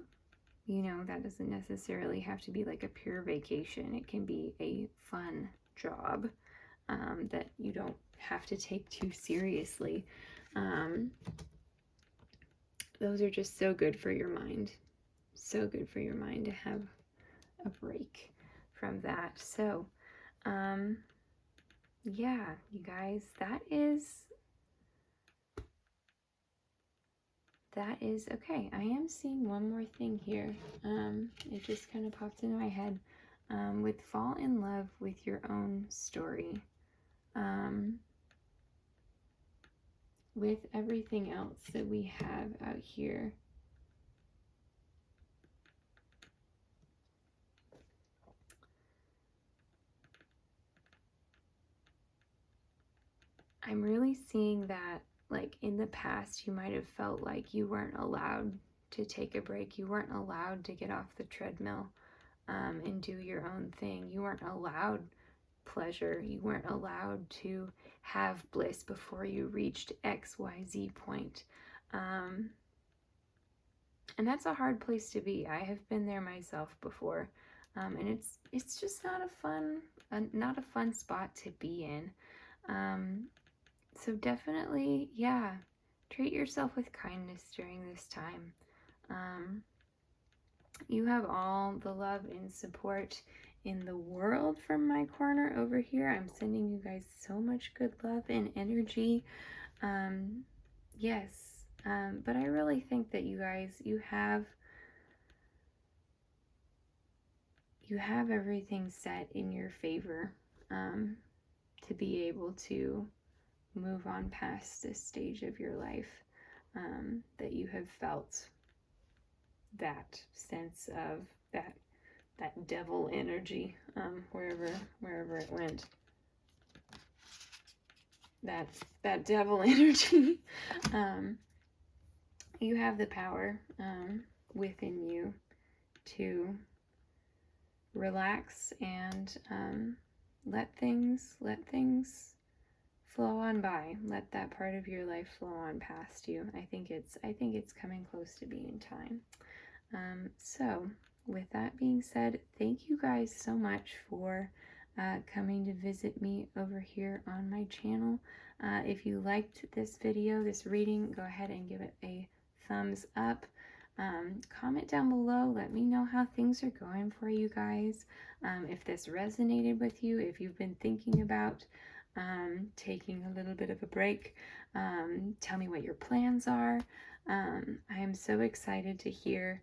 you know, that doesn't necessarily have to be like a pure vacation. It can be a fun job that you don't have to take too seriously. Those are just so good for your mind. So good for your mind to have a break from that. So, yeah, you guys, that is okay. I am seeing one more thing here. It just kind of popped into my head. With fall in love with your own story. With everything else that we have out here. I'm really seeing that, like, in the past, you might have felt like you weren't allowed to take a break. You weren't allowed to get off the treadmill and do your own thing. You weren't allowed pleasure. You weren't allowed to have bliss before you reached XYZ point. And that's a hard place to be. I have been there myself before. And it's just not a fun spot to be in. So definitely, yeah, treat yourself with kindness during this time. You have all the love and support in the world from my corner over here. I'm sending you guys so much good love and energy. Yes, but I really think that you guys, you have everything set in your favor to be able to move on past this stage of your life, that you have felt that sense of that devil energy, wherever it went, that devil energy. You have the power within you to relax and let things flow on by. Let that part of your life flow on past you. I think it's coming close to being time. So with that being said, thank you guys so much for coming to visit me over here on my channel. If you liked this video, this reading, go ahead and give it a thumbs up. Comment down below. Let me know how things are going for you guys. If this resonated with you, if you've been thinking about taking a little bit of a break, tell me what your plans are. I am so excited to hear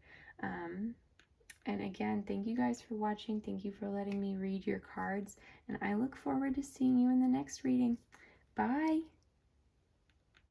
And again, thank you guys for watching. Thank you for letting me read your cards. And I look forward to seeing you in the next reading. Bye!